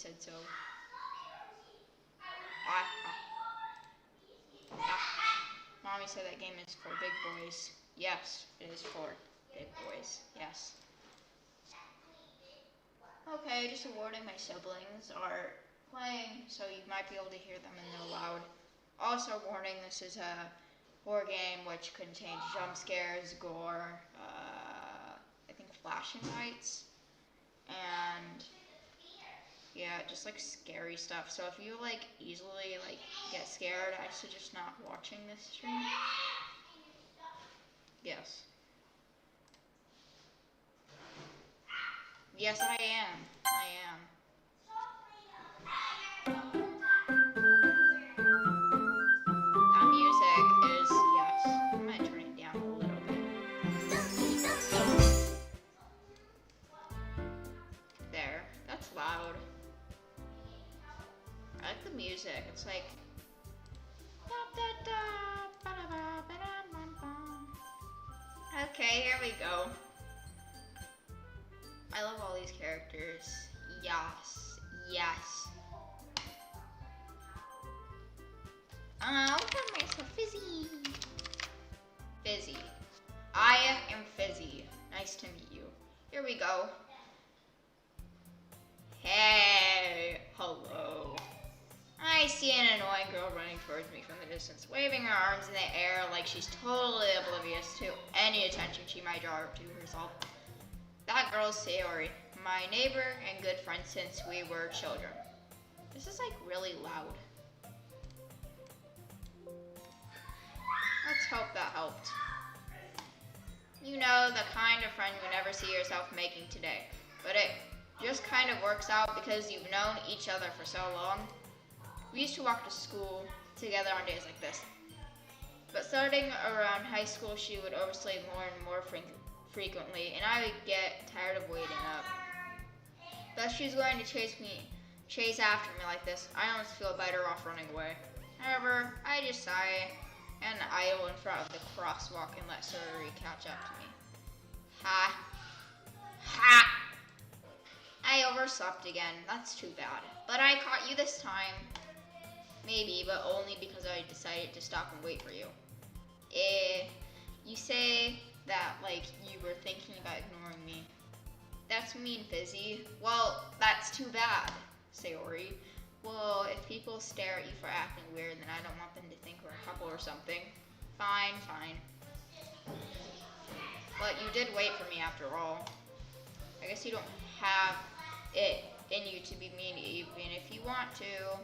said so. Ah, Mommy said that game is for big boys. Yes, it is for big boys. Yes. Okay, just awarding my siblings are playing, so you might be able to hear them and they're loud. Also warning, this is a horror game which contains jump scares, gore, I think flashing lights, and yeah, just like scary stuff. So if you like easily like get scared, I suggest not watching this stream. Yes. Yes, I am. That music is, yes. I might turn it down a little bit. There. That's loud. I like the music. It's like. Okay, here we go. I love all these characters. Yes. Yes. Look at myself. Fizzy. Fizzy. I am Fizzy. Nice to meet you. Here we go. Hey. Hello. I see an annoying girl running towards me from the distance, waving her arms in the air like she's totally oblivious to any attention she might draw to herself. That girl's Sayori, my neighbor and good friend since we were children. This is like really loud. Let's hope that helped. You know, the kind of friend you never see yourself making today. But it just kind of works out because you've known each other for so long. We used to walk to school together on days like this. But starting around high school, she would oversleep more and more frequently, and I would get tired of waiting up. Thus she's going to chase after me like this. I almost feel better off running away. However, I just sigh and idle in front of the crosswalk and let Sayori catch up to me. Ha! Ha! I overslept again. That's too bad. But I caught you this time. Maybe, but only because I decided to stop and wait for you. You say that like you were thinking about ignoring me. That's mean, Fizzy. Well, that's too bad, Sayori. Well, if people stare at you for acting weird, then I don't want them to think we're a couple or something. Fine. But you did wait for me after all. I guess you don't have it in you to be mean even if you want to.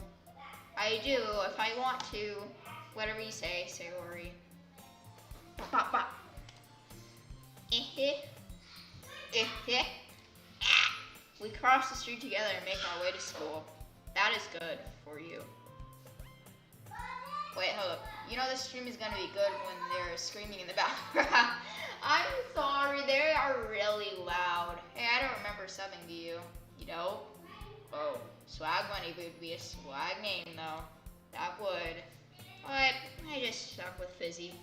I do, if I want to. Whatever you say, Sayori. Bop, bop. We cross the street together and make our way to school. That is good for you. Wait, hold up. You know this stream is gonna be good when they're screaming in the background. I'm sorry, they are really loud. Hey, I don't remember subbing to you. You know? Oh, Swag Money would be a swag name though. That would. But I just stuck with Fizzy.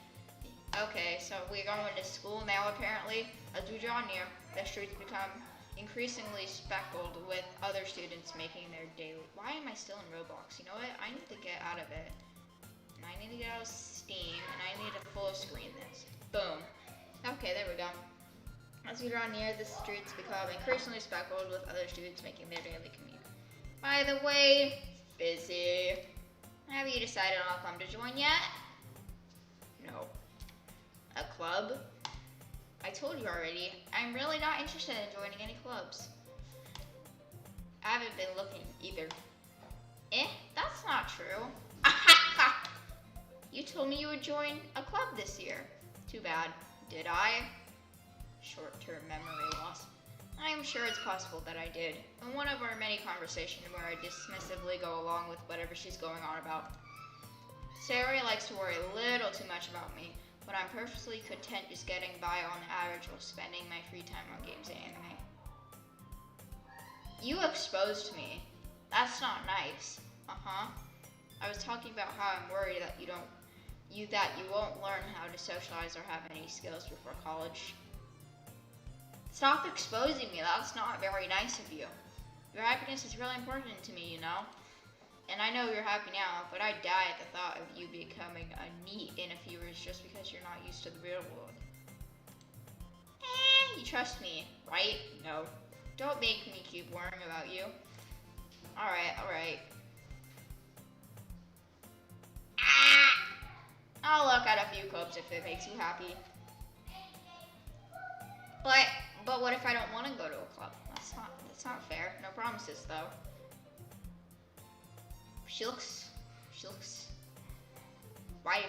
Okay, so we're going to school now apparently. As we draw near, the streets become increasingly speckled with other students making their daily. Why am I still in Roblox? You know what? I need to get out of it. And I need to get out of Steam, and I need to full screen this. Boom. Okay, there we go. As we draw near, the streets become increasingly speckled with other students making their daily commute. By the way, Fizzy, have you decided on a club to join yet? No. A club? I told you already, I'm really not interested in joining any clubs. I haven't been looking either. That's not true. You told me you would join a club this year. Too bad. Did I? Short-term memory loss. I am sure it's possible that I did. In one of our many conversations where I dismissively go along with whatever she's going on about. Sayori likes to worry a little too much about me, but I'm perfectly content just getting by on the average while spending my free time on games and anime. You exposed me. That's not nice. I was talking about how I'm worried that you won't learn how to socialize or have any skills before college. Stop exposing me. That's not very nice of you. Your happiness is really important to me, you know? And I know you're happy now, but I die at the thought of you becoming a NEET in a few years just because you're not used to the real world. You trust me, right? No. Don't make me keep worrying about you. Alright. I'll look at a few clubs if it makes you happy. But what if I don't want to go to a club? That's not fair. No promises though. She looks. Why?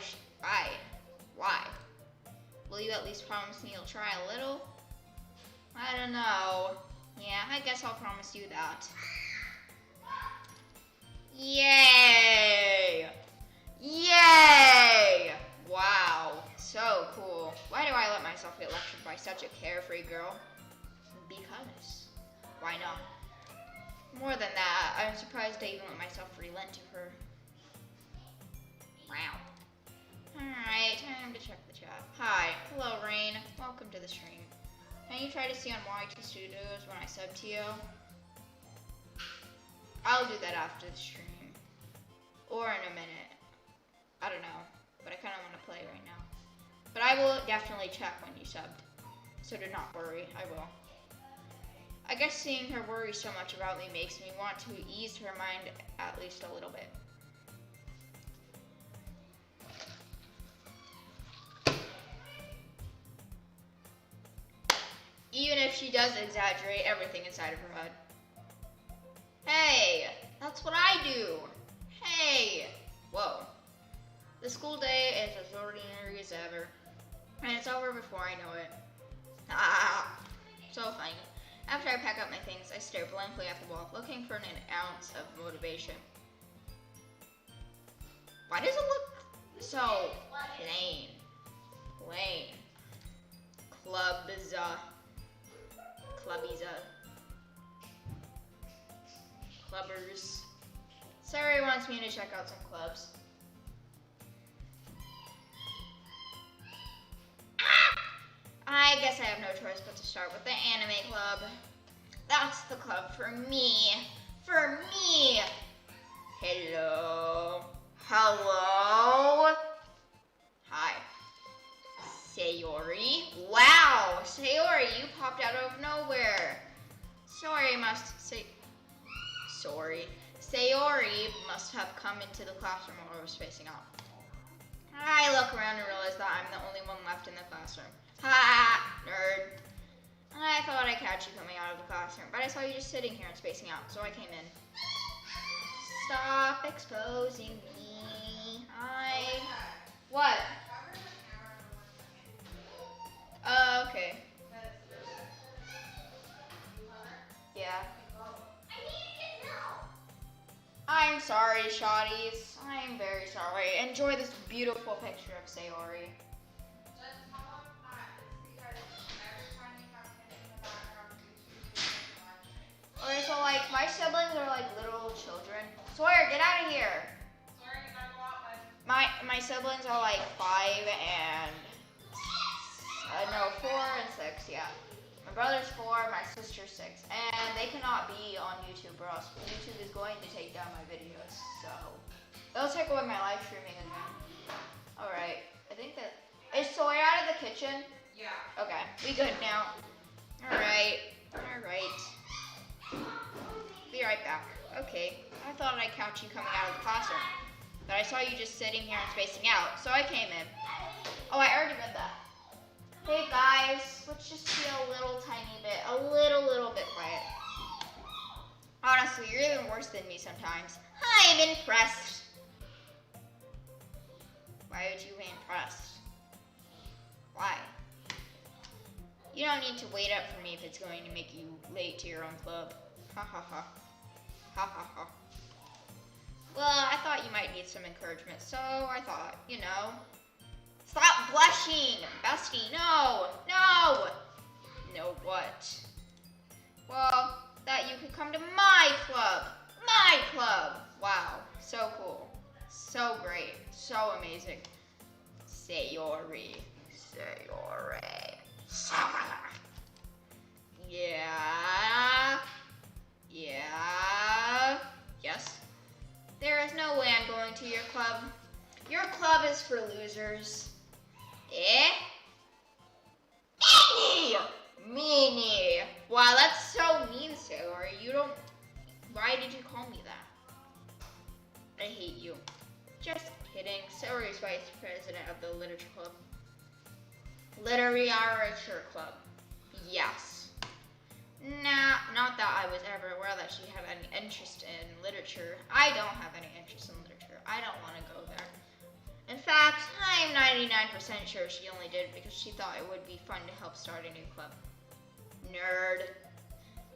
Will you at least promise me you'll try a little? I don't know. Yeah, I guess I'll promise you that. Yay! Wow, so cool. Why do I let myself get lectured by such a carefree girl? Because. Why not? More than that, I'm surprised I even let myself relent to her. Wow. Alright, time to check the chat. Hi, hello Rain. Welcome to the stream. Can you try to see on YT Studios when I sub to you? I'll do that after the stream. Or in a minute. I don't know. But I kind of want to play right now. But I will definitely check when you subbed. So do not worry, I will. I guess seeing her worry so much about me makes me want to ease her mind at least a little bit. Even if she does exaggerate everything inside of her head. Hey, that's what I do. Hey. Whoa. The school day is as ordinary as ever. And it's over before I know it. So funny. After I pack up my things, I stare blankly at the wall, looking for an ounce of motivation. Why does it look so plain? Clubbers. Sari wants me to check out some clubs. I guess I have no choice but to start with the anime club. That's the club for me. Hello. Hi. Sayori. Wow, Sayori, you popped out of nowhere. Sayori must have come into the classroom while I was spacing out. I look around and realize that I'm the only one left in the classroom. Ha! Nerd. I thought I'd catch you coming out of the classroom, but I saw you just sitting here and spacing out, so I came in. Stop exposing me. What? Okay. Yeah. I'm sorry, shawties. I'm very sorry. Enjoy this beautiful picture of Sayori. Okay, so like my siblings are like little children. Sawyer, get out of here. My siblings are like 5 and 4 and 6, yeah. My brother's 4, my sister's 6, and they cannot be on YouTube or else YouTube is going to take down my videos, so they'll take away my live streaming again. Alright, I think that, is Sawyer out of the kitchen? Yeah. Okay, we good now. Alright. Be right back. Okay, I thought I'd catch you coming out of the classroom, but I saw you just sitting here and spacing out, so I came in. Oh, I already read that. Hey guys, let's just be a little bit quiet. Honestly, you're even worse than me sometimes. I'm impressed. Why would you be impressed? Why? You don't need to wait up for me if it's going to make you late to your own club. Ha ha ha. Ha ha ha. Well, I thought you might need some encouragement, so I thought, Stop blushing, bestie, no! No, what? Well, that you could come to my club! Wow, so cool. So great, so amazing. Sayori. Yeah. literature club. Literature club. Yes. Nah, not that I was ever aware that she had any interest in literature. I don't have any interest in literature. I don't want to go there. In fact, I'm 99% sure she only did it because she thought it would be fun to help start a new club. Nerd.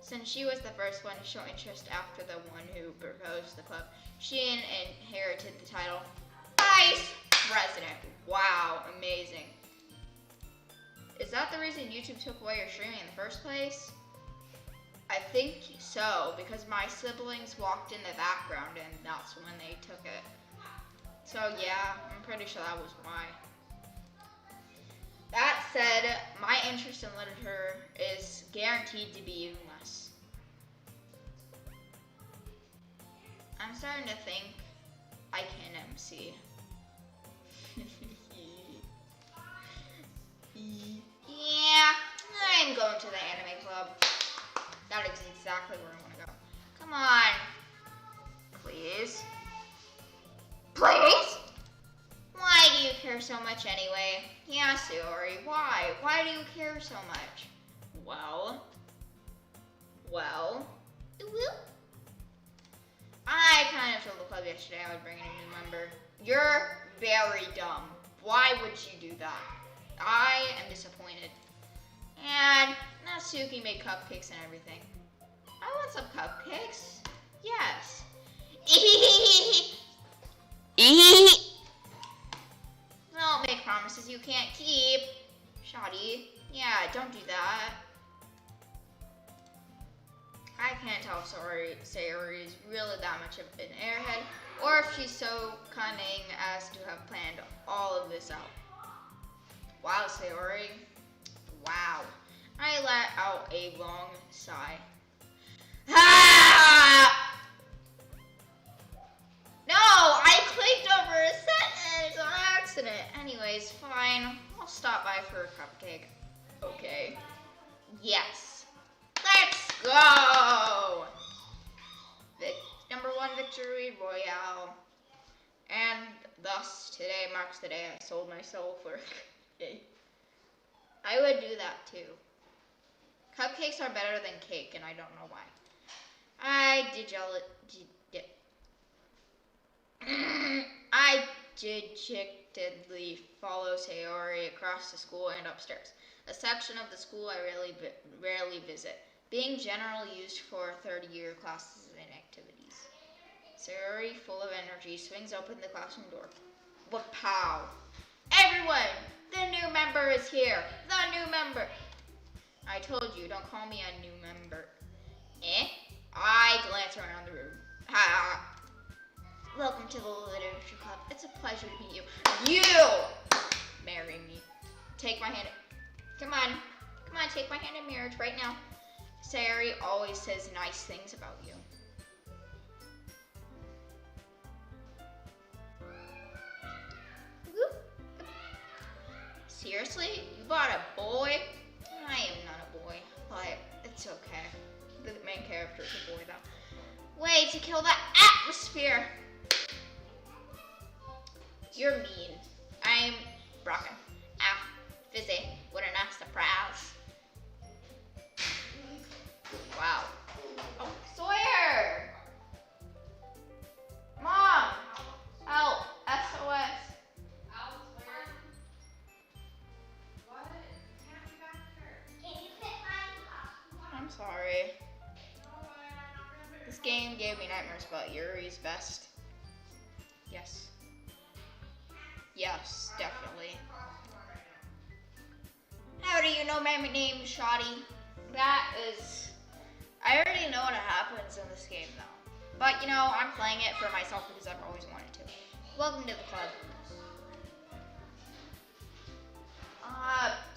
Since she was the first one to show interest after the one who proposed the club, she inherited the title Vice President. Wow, amazing. Is that the reason YouTube took away your streaming in the first place? I think so, because my siblings walked in the background and that's when they took it. So yeah, I'm pretty sure that was why. That said, my interest in literature is guaranteed to be even less. I'm starting to think I can MC. Yeah, I'm going to the anime club. That is exactly where I want to go. Come on. Please. Please? Why do you care so much anyway? Yeah, Sayori, why? Why do you care so much? Well. I kind of told the club yesterday I would bring in a new member. You're very dumb. Why would you do that? I am disappointed. And Natsuki made cupcakes and everything. I want some cupcakes. Yes. Don't make promises you can't keep. Shoddy. Yeah, don't do that. I can't tell if Sayori is really that much of an airhead, or if she's so cunning as to have planned all of this out. Wow, Sayori. Wow. I let out a long sigh. Ah! No, I clicked over a sentence on accident. Anyways, fine. I'll stop by for a cupcake. Okay. Yes. Let's go! Number 1 victory royale. And thus, today marks the day I sold my soul for a cupcake. I would do that too. Cupcakes are better than cake, and I don't know why. I dejectedly follow Sayori across the school and upstairs, a section of the school I rarely visit, being generally used for third-year classes and activities. Sayori, full of energy, swings open the classroom door. Wapow! Everyone! The new member is here! The new member! I told you, don't call me a new member. I glance around the room. Ha! Welcome to the Literature Club. It's a pleasure to meet you. You! Marry me. Take my hand. Come on, take my hand in marriage right now. Sayori always says nice things about you. Seriously? You bought a boy? I am not a boy, but it's okay. The main character is a boy, though. Way to kill the atmosphere! You're mean. I'm broken. Ah, fizzy. What a nice surprise. Wow. Oh, Sawyer! Mom! Help! SOS! I'm sorry. This game gave me nightmares, but Yuri's best. Yes. Yes, definitely. How do you know my name is Shoddy? That is... I already know what happens in this game, though. But, you know, I'm playing it for myself because I've always wanted to. Welcome to the club.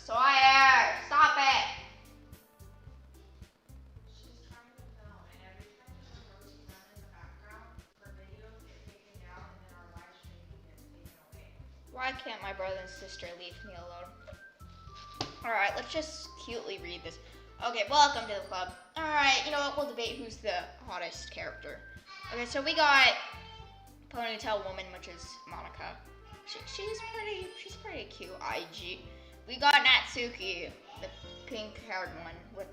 Sawyer! Stop it! Why can't my brother and sister leave me alone? Alright, let's just cutely read this. Okay, welcome to the club. Alright, you know what? We'll debate who's the hottest character. Okay, so we got Ponytail Woman, which is Monica. She's pretty cute. IG. We got Natsuki, the pink-haired one with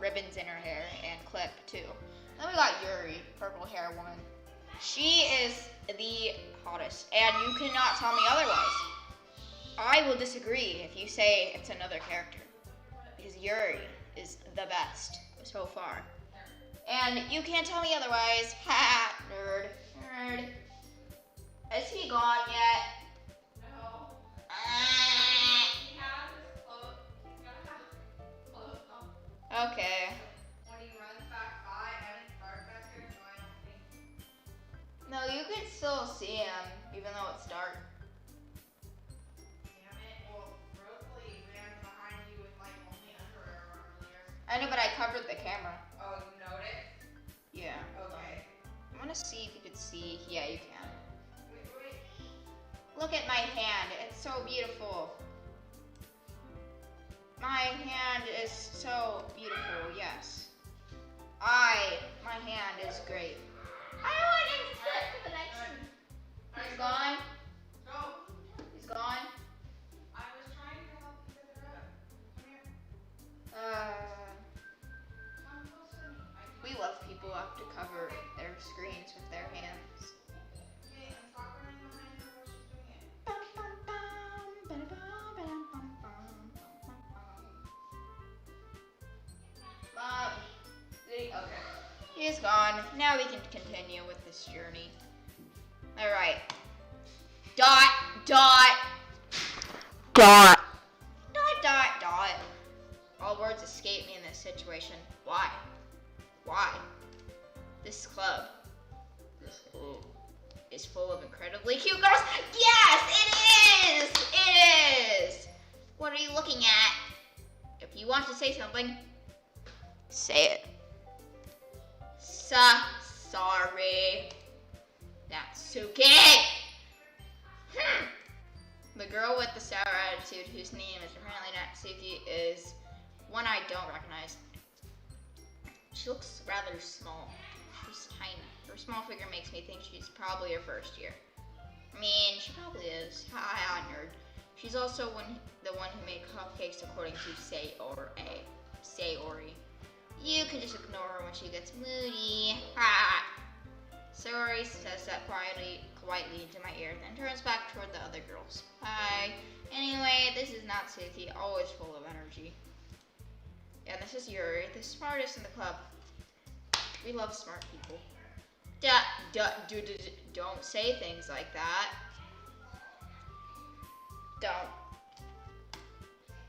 ribbons in her hair and clip too. Then we got Yuri, purple-haired one. She is the hottest, and you cannot tell me otherwise. I will disagree if you say it's another character, because Yuri is the best so far. And you can't tell me otherwise. Ha! Nerd. Nerd. Is he gone yet? No. He has his clothes. He's gonna have clothes on. Okay. When he runs back by, and it's dark back here, so I don't think. No, you can still see him, even though it's dark. Damn it. Well, Rosalie ran behind you with like only underwear on earlier. I know, but I covered the camera. Oh, you noticed? Yeah. Okay. I want to see if you could see. Yeah, you can. Wait. Look at my hand. It's so beautiful. My hand is so beautiful. Yes. My hand is great. I want to sit for the next one. He's gone. Go. He's gone. I was trying to help you get it up. Come here. Come close to me. We love people who have to cover their screens with their hands. Okay, and stop running behind her while she's doing it. Bob. Okay. He's gone. Now we can continue with this journey. Alright. Dot. All words escape me in this situation. Why? This club is full of incredibly cute girls. Yes, it is. What are you looking at? If you want to say something, say it. Sorry. Natsuki. The girl with the sour attitude, whose name is apparently Natsuki, is one I don't recognize. She looks rather small. She's tiny. Her small figure makes me think she's probably her first year. I mean, she probably is. Haha, nerd. She's also the one who made cupcakes according to Sayori. You can just ignore her when she gets moody. Ha! Sayori says that quietly into my ear, then turns back toward the other girls. Hi. Anyway, this is Natsuki, always full of energy. And this is Yuri, the smartest in the club. We love smart people. Don't say things like that. Don't.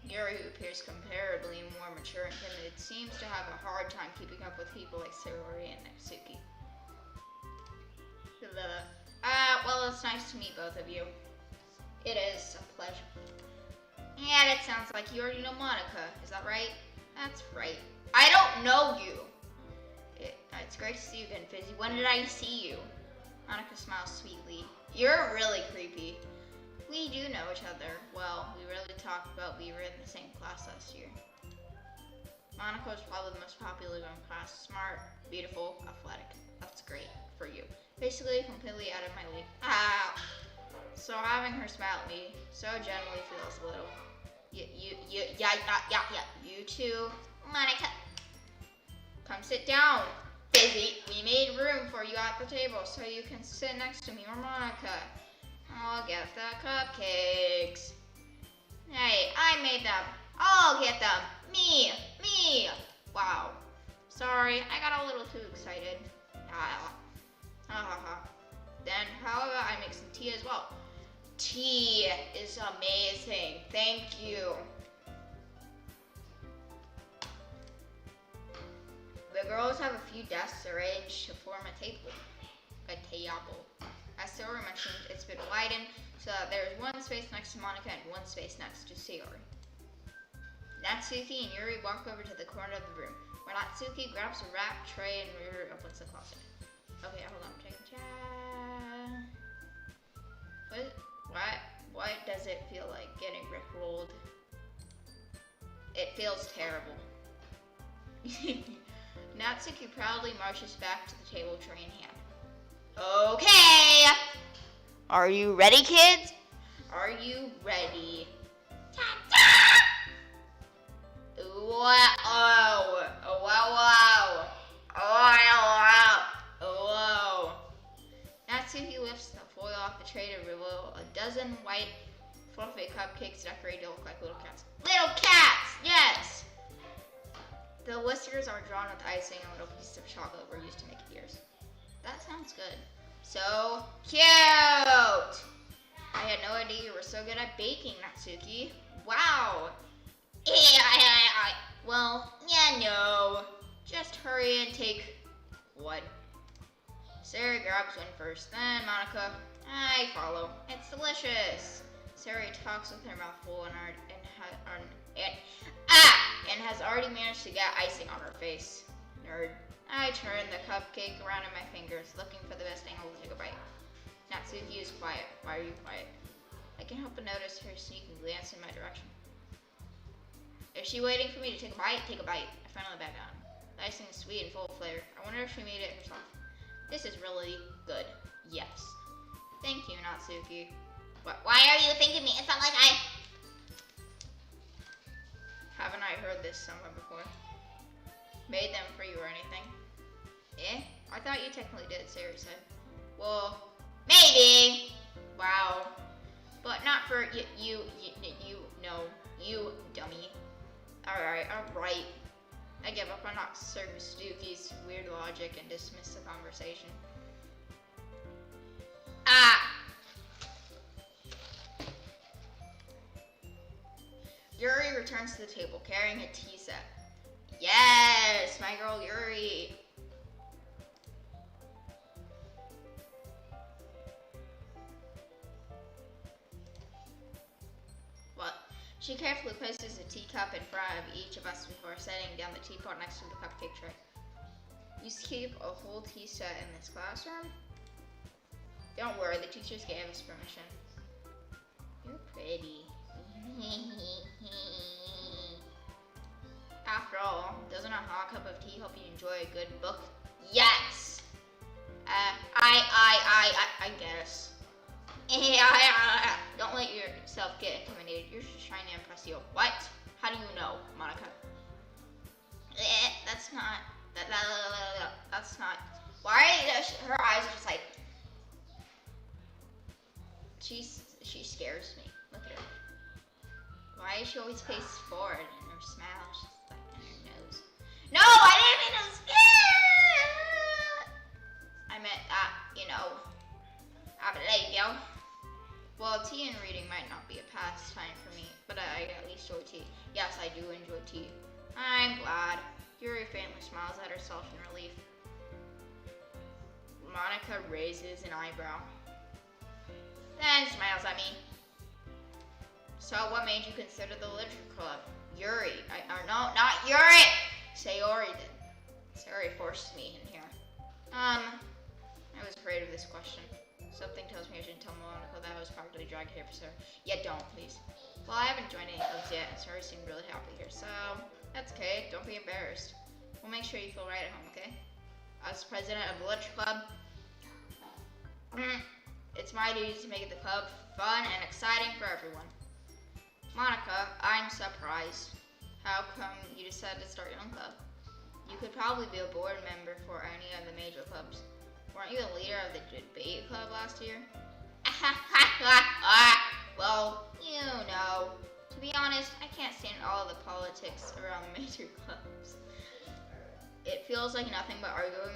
Yuri, who appears comparably more mature and timid, seems to have a hard time keeping up with people like Sayori and Natsuki. Well, it's nice to meet both of you. It is a pleasure. And it sounds like you already know Monica, is that right? That's right. I don't know you. It's great to see you again, Fizzy. When did I see you? Monica smiles sweetly. You're really creepy. We do know each other. Well, we really talked about we were in the same class last year. Monica was probably the most popular in class. Smart, beautiful, athletic. That's great for you. Basically, completely out of my league. Ah! So having her smile at me so gently feels a little. You too, Monica. Come sit down, Fizzy. We made room for you at the table so you can sit next to me or Monica. I'll get the cupcakes. Hey, I made them. I'll get them. Me. Wow. Sorry, I got a little too excited. Then, how about I make some tea as well? Tea is amazing. Thank you. The girls have a few desks arranged to form a table. As Sayori mentioned, it's been widened so that there is one space next to Monica and one space next to Sayori. Natsuki and Yuri walk over to the corner of the room, where Natsuki grabs a wrapped tray and Yuri opens the closet. Okay, hold on, take a chat. What does it feel like getting rickrolled? It feels terrible. Natsuki proudly marches back to the table, tray in hand. Okay! Are you ready, kids? Are you ready? Ta-ta! Wow! Oh wow! Wow! Oh wow! Oh wow! Natsuki lifts the foil off the tray to reveal a dozen white, fluffy cupcakes decorated to look like little cats. Little cats! Yes! The whiskers are drawn with icing and little pieces of chocolate were used to make ears. That sounds good. So cute! I had no idea you were so good at baking, Natsuki. Wow! Well, yeah, no. Just hurry and take one. Sari grabs one first, then Monica. I follow. It's delicious. Sari talks with her mouth full and has already managed to get icing on her face. Nerd. I turn the cupcake around in my fingers, looking for the best angle to take a bite. Natsuki is quiet. Why are you quiet? I can't help but notice her sneaking glance in my direction. Is she waiting for me to take a bite? Take a bite. I finally back down. The icing is sweet and full of flavor. I wonder if she made it herself. This is really good. Yes. Thank you, Natsuki. Why are you thanking me? It's not like I... Haven't I heard this somewhere before? Made them for you or anything? Eh? I thought you technically did, Sari said. Well, maybe. Wow. But not for you, dummy. Alright. I give up on Natsuki's weird logic and dismiss the conversation. Yuri returns to the table carrying a tea set. Yes, my girl Yuri. What? She carefully places a teacup in front of each of us before setting down the teapot next to the cupcake tray. You keep a whole tea set in this classroom? Don't worry, the teachers gave us permission. You're pretty. After all, doesn't a hot cup of tea help you enjoy a good book? Yes! I guess. Don't let yourself get intimidated. You're just trying to impress you. What? How do you know, Monica? That's not. That's not. Why? Her eyes are just like. She scares me. Look at her. Why is she always face forward and her smile is just like in her nose? No, I didn't mean to scare. I meant that, there you go. Well, tea and reading might not be a pastime for me, but I at least enjoy tea. Yes, I do enjoy tea. I'm glad. Yuri faintly smiles at herself in relief. Monica raises an eyebrow. Then smiles at me. So what made you consider the literature club? Yuri. No, not Yuri! Sayori did. Sayori forced me in here. I was afraid of this question. Something tells me I shouldn't tell Monica that I was probably dragged here for Sarah. Yeah, don't, please. Well, I haven't joined any clubs yet, and Sarah seemed really happy here, so that's okay. Don't be embarrassed. We'll make sure you feel right at home, okay? As president of the literature club, it's my duty to make the club fun and exciting for everyone. Monica, I'm surprised. How come you decided to start your own club? You could probably be a board member for any of the major clubs. Weren't you the leader of the debate club last year? Well, to be honest, I can't stand all the politics around the major clubs. It feels like nothing but arguing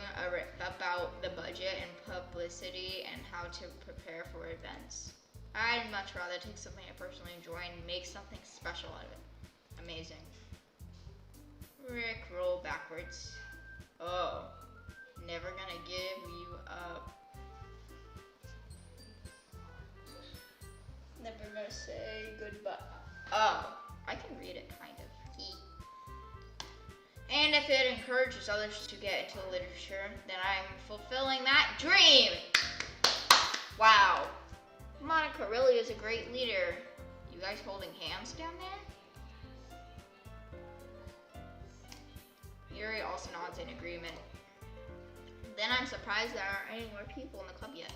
about the budget and publicity and how to prepare for events. I'd much rather take something I personally enjoy and make something special out of it. Amazing. Rick, roll backwards. Oh, never gonna give you up. Never gonna say goodbye. Oh, I can read it kind of. And if it encourages others to get into literature, then I'm fulfilling that dream. Wow. Monica really is a great leader. You guys holding hands down there? Yuri also nods in agreement. Then I'm surprised there aren't any more people in the club yet.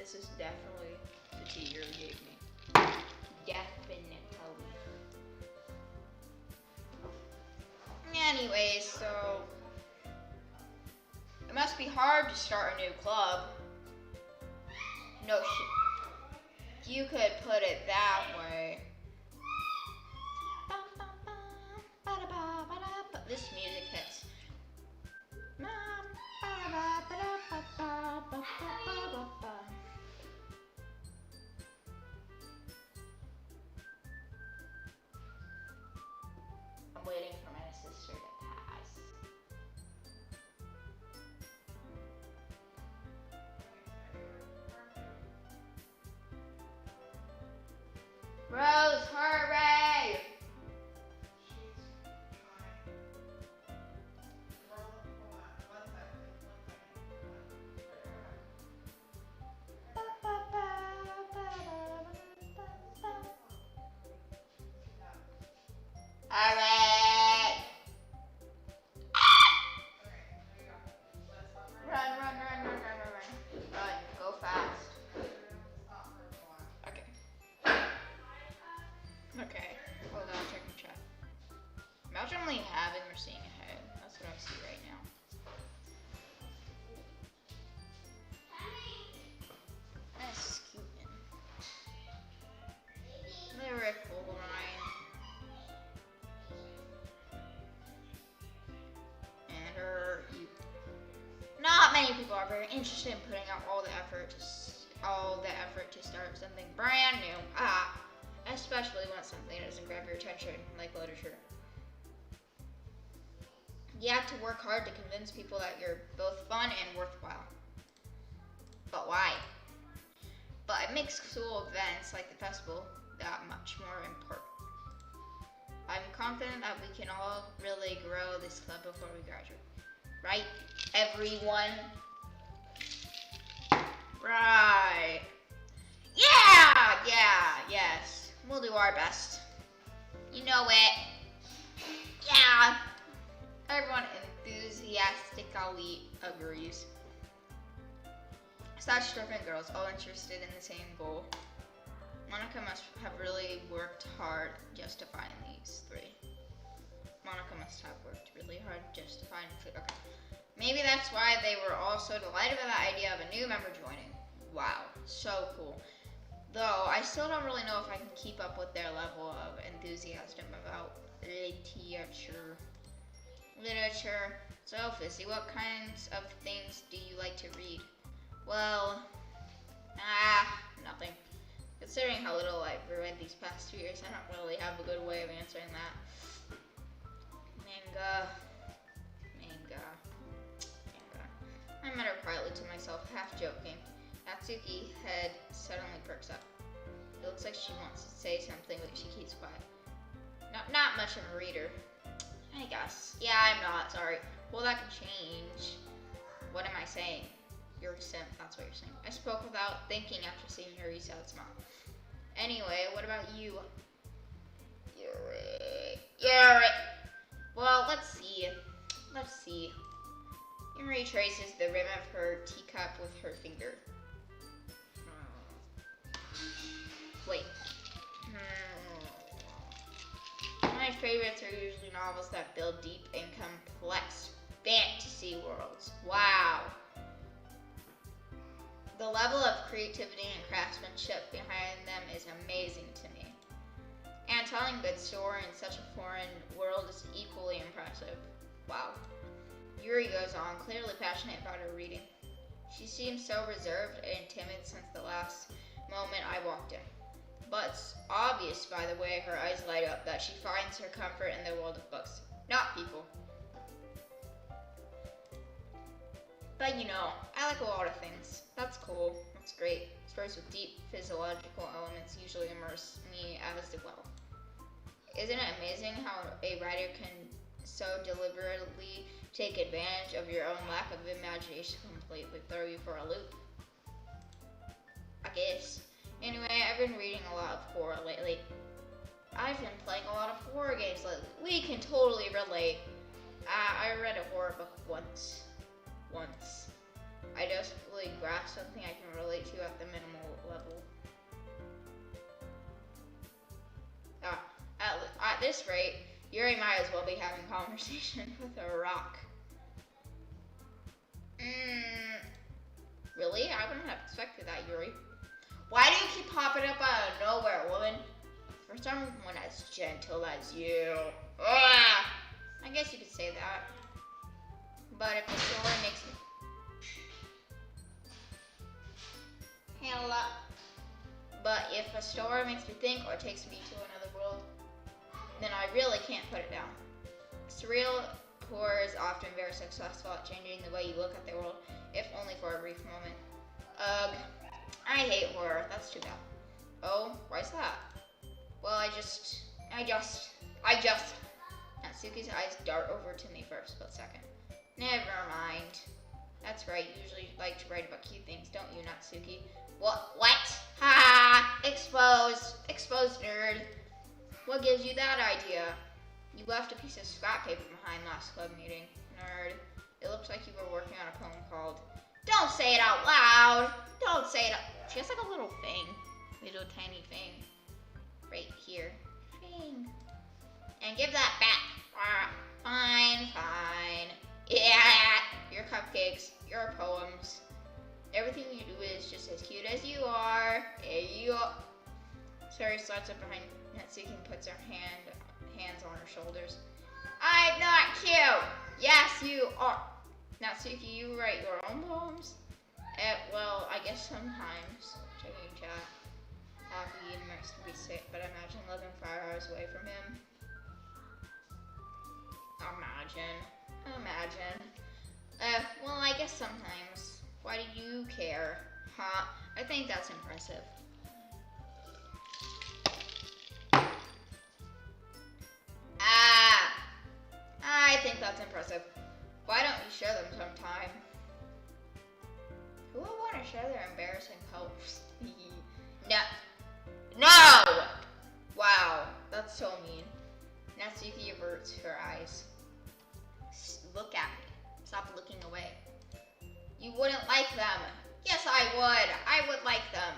this is definitely the tea you gave me. Definitely. Anyways, so it must be hard to start a new club. No shit. You could put it that way. This music hits. I'm waiting for my sister to pass. Rose, hurry! Alright. Run. Go fast. Okay. Okay. Hold on, checking chat. Imagine only having or seeing ahead. That's what I see right now. That's cute. Lyrical line. Not many people are very interested in putting out all the effort to start something brand new. Especially when something doesn't grab your attention, like literature. You have to work hard to convince people that you're both fun and worthwhile. But why? But it makes school events like the festival that much more important. I'm confident that we can all really grow this club before we graduate. Right, everyone? Right. Yes. We'll do our best. You know it. Yeah. Everyone enthusiastically agrees. Such different girls, all interested in the same goal. Monica must have really worked hard just to find these three. Monica must have worked really hard just to find food. Okay. Maybe that's why they were all so delighted by the idea of a new member joining. Wow, so cool. Though, I still don't really know if I can keep up with their level of enthusiasm about literature. So, Fizzy, what kinds of things do you like to read? Well, nothing. Considering how little I've read these past 2 years, I don't really have a good way of answering that. Manga. I mutter quietly to myself, half joking. Natsuki's head suddenly perks up. It looks like she wants to say something, but she keeps quiet. Not much of a reader, I guess. Yeah, I'm not, sorry. Well, that can change. What am I saying? You're a simp, that's what you're saying. I spoke without thinking after seeing your sad smile. Anyway, what about you? You're right. Well, let's see. Yuri traces the rim of her teacup with her finger. Wait. My favorites are usually novels that build deep and complex fantasy worlds. Wow. The level of creativity and craftsmanship behind them is amazing to me. And telling a good story in such a foreign world is equally impressive. Wow. Yuri goes on, clearly passionate about her reading. She seems so reserved and timid since the last moment I walked in. But it's obvious by the way her eyes light up that she finds her comfort in the world of books, not people. But I like a lot of things. That's cool. That's great. Stories with deep physiological elements usually immerse me as well. Isn't it amazing how a writer can so deliberately take advantage of your own lack of imagination to completely throw you for a loop? I guess. Anyway, I've been reading a lot of horror lately. I've been playing a lot of horror games lately. We can totally relate. I read a horror book once. I just really grasp something I can relate to at the minimal level. At this rate, Yuri might as well be having a conversation with a rock. Really? I wouldn't have expected that, Yuri. Why do you keep popping up out of nowhere, woman? For someone as gentle as you. Ugh! I guess you could say that. But if the story makes me... Hello. But if a story makes me think or takes me to another world, then I really can't put it down. Surreal horror is often very successful at changing the way you look at the world, if only for a brief moment. Ugh. I hate horror. That's too bad. Oh, why's that? Well, I just... Natsuki's eyes dart over to me for a split second. Never mind. That's right. You usually like to write about cute things, don't you, Natsuki? What? Ha! Exposed, nerd. What gives you that idea? You left a piece of scrap paper behind last club meeting, nerd. It looks like you were working on a poem called... Don't say it out loud! Don't say it out... She has like a little thing. Little tiny thing. Right here. Thing. And give that back. Fine. Yeah! Your cupcakes, your poems. Everything you do is just as cute as you are. Sari slides up behind Natsuki and puts her hands on her shoulders. I'm not cute! Yes, you are. Natsuki, you write your own poems? Well, I guess sometimes. Checking chat. Happy and next to be sick, but imagine living 5 hours away from him. Imagine. Well, I guess sometimes. Why do you care? Huh? I think that's impressive. I think that's impressive. Why don't you share them sometime? Who would want to share their embarrassing poems? No! Wow, that's so mean. Natsuki averts her eyes. Look at me. Stop looking away. You wouldn't like them. Yes, I would. I would like them.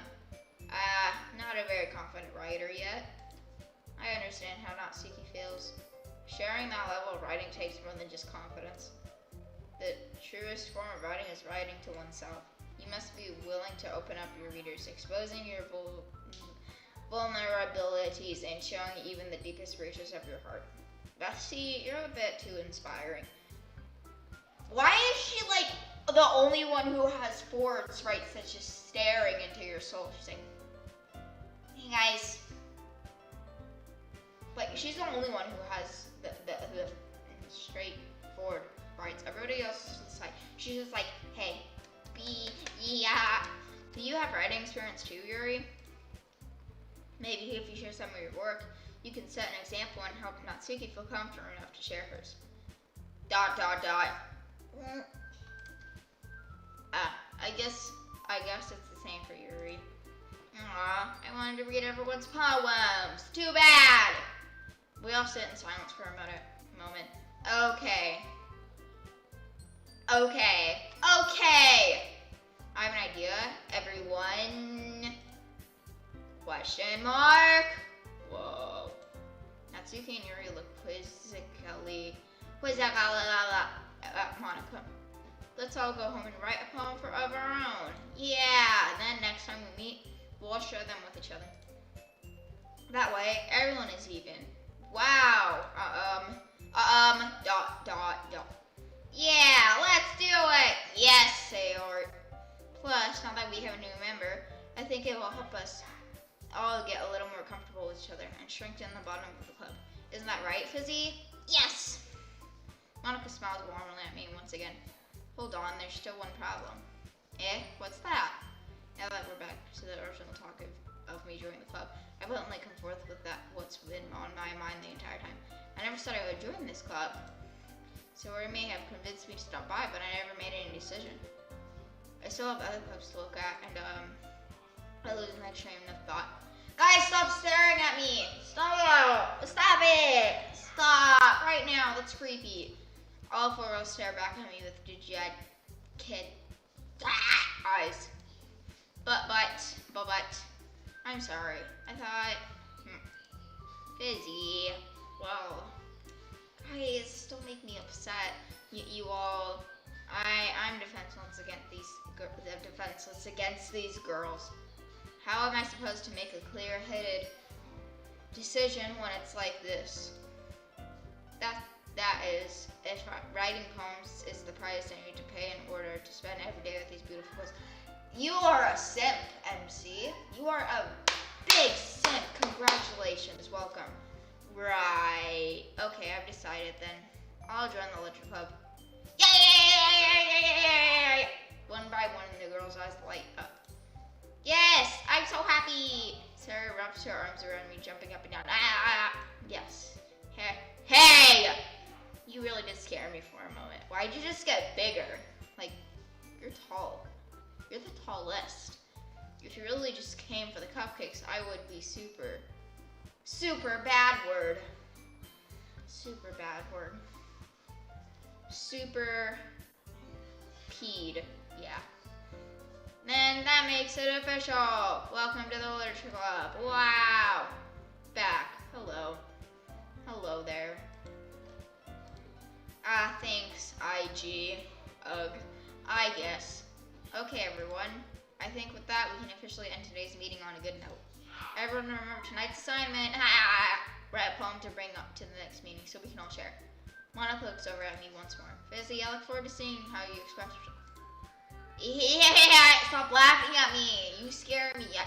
Not a very confident writer yet. I understand how Natsuki feels. Sharing that level of writing takes more than just confidence. The truest form of writing is writing to oneself. You must be willing to open up your readers, exposing your vulnerabilities and showing even the deepest reaches of your heart. Betsy, you're a bit too inspiring. Why is she like the only one who has forwards, right, that's just staring into your soul? She's like, hey guys. Like, she's the only one who has the straightforward rights. Everybody else is just like, she's just like, hey, yeah. Do you have writing experience too, Yuri? Maybe if you share some of your work, you can set an example and help Natsuki feel comfortable enough to share hers. ... I guess it's the same for Yuri. Aw, I wanted to read everyone's poems. Too bad! We all sit in silence for a moment. Okay. I have an idea. Everyone... Question mark? Whoa. Natsuki and Yuri look quizzically at Monica. Let's all go home and write a poem of our own. Yeah, then next time we meet, we'll share them with each other. That way, everyone is even. Wow. ... Yeah, let's do it. Yes, Sayort. Plus, now that we have a new member, I think it will help us all get a little more comfortable with each other and strengthen the bottom of the club. Isn't that right, Fizzy? Yes. Monica smiles warmly at me once again. Hold on, there's still one problem. What's that? Now that we're back to the original talk of me joining the club, I won't come forth with what's been on my mind the entire time. I never said I would join this club. So you may have convinced me to stop by, but I never made any decision. I still have other clubs to look at, and I lose my train of thought. Guys, stop staring at me! Stop it! Stop! Right now, that's creepy. All four will stare back at me with Eyes. But, I'm sorry. I thought, Fizzy, well, guys, don't make me upset. You all, I'm defenseless against these girls. How am I supposed to make a clear-headed decision when it's like this? That is, if writing poems is the price I need to pay in order to spend every day with these beautiful girls. You are a simp, MC. You are a big simp. Congratulations. Welcome. Right. Okay, I've decided then. I'll join the literature club. Yay! One by one, the girl's eyes light up. Yes, I'm so happy. Sarah wraps her arms around me, jumping up and down. Yes. Hey! You really did scare me for a moment. Why'd you just get bigger? Like, you're tall. You're the tallest. If you really just came for the cupcakes, I would be super bad word. Super bad word. Super peed. Yeah. Then that makes it official. Welcome to the literature club. Wow. Back. Hello. Hello there. Thanks, IG. Ugh. I guess. Okay, everyone. I think with that, we can officially end today's meeting on a good note. Everyone remember tonight's assignment. Write a poem to bring up to the next meeting so we can all share. Monica looks over at me once more. Fizzy, I look forward to seeing how you express yourself. Yeah, stop laughing at me. You scare me. Yeah.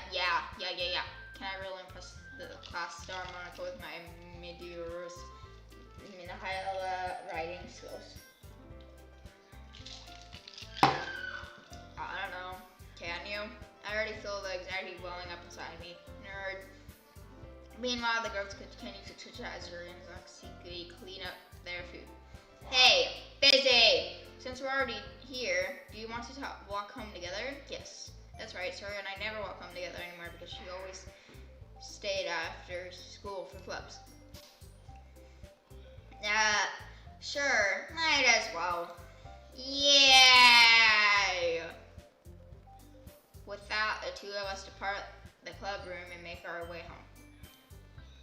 Can I really impress the class star Monica with my meteors in the high writing skills? I don't know. Can you? I already feel the anxiety welling up inside me. Nerd. Meanwhile, the girls continue to chit-chat her and secretly clean up their food. Hey, Busy! Since we're already here, do you want to walk home together? Yes. That's right, Sarah and I never walk home together anymore because she always stayed after school for clubs. Sure. Might as well. Yay! With that, the two of us depart the club room and make our way home.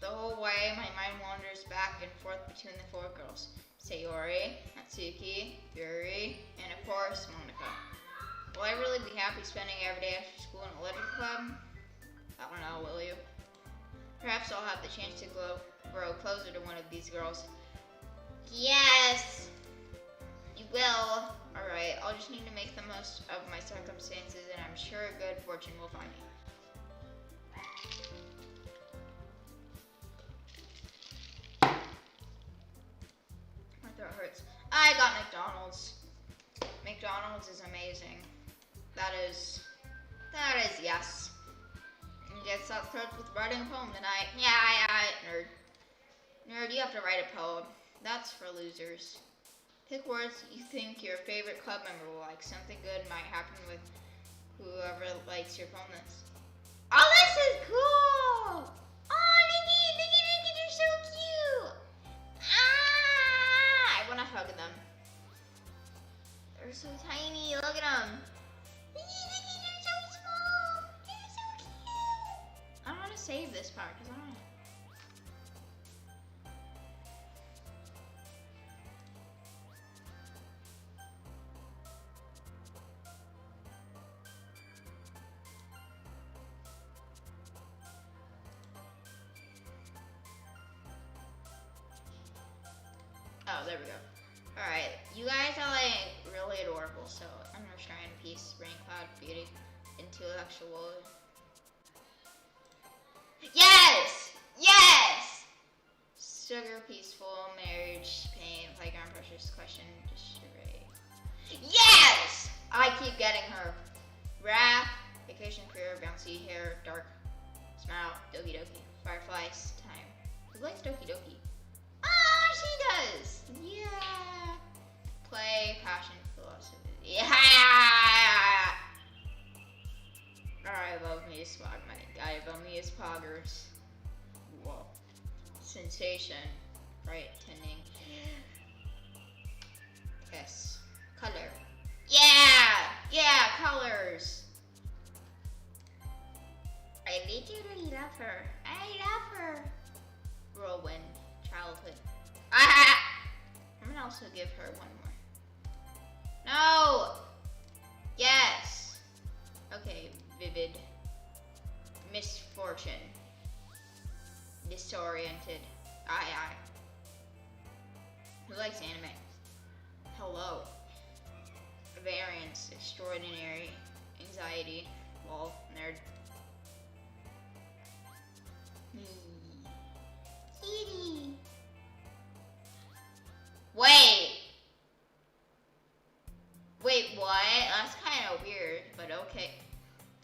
The whole way, my mind wanders back and forth between the four girls. Sayori, Natsuki, Yuri, and of course, Monica. Will I really be happy spending every day after school in a literature club? I don't know, will you? Perhaps I'll have the chance to grow closer to one of these girls. Yes! You will. Alright, I'll just need to make the most of my circumstances, and I'm sure good fortune will find me. My throat hurts. I got McDonald's. McDonald's is amazing. That is yes. And guess that starts with writing a poem tonight. Yeah, nerd. Nerd, you have to write a poem. That's for losers. Pick words you think your favorite club member will like. Something good might happen with whoever likes your poem this. Oh, this is cool! Oh, Nikki, they're so cute! I want to hug them. They're so tiny, look at them. Nikki, they're so small. They're so cute. I don't want to save this part because I don't know. Oh, there we go. Alright, you guys are like really adorable, so I'm gonna try and piece Rain Cloud Beauty, Intellectual. Yes! Yes! Sugar, Peaceful, Marriage, Pain, Playground, Precious, Question, Disarray. Yes! I keep getting her. Wrath, Vacation, Career, Bouncy, Hair, Dark, Smile, Doki Doki, Fireflies, Time. Who likes Doki Doki? Oh, she does! Yeah! Play, Passion, Philosophy. Yeah! I love me a spog, my guy. I love me as poggers. Whoa. Sensation. Brightening. Yes. Color. Yeah! Yeah, colors. I need you to love her. I love her. Whirlwind, childhood. Ah! I'm gonna also give her one more. No! Yes! Okay, vivid. Misfortune. Disoriented. Aye. Who likes anime? Hello. Variance. Extraordinary. Anxiety. Lol. Nerd. Kitty. Wait, what? That's kind of weird, but okay.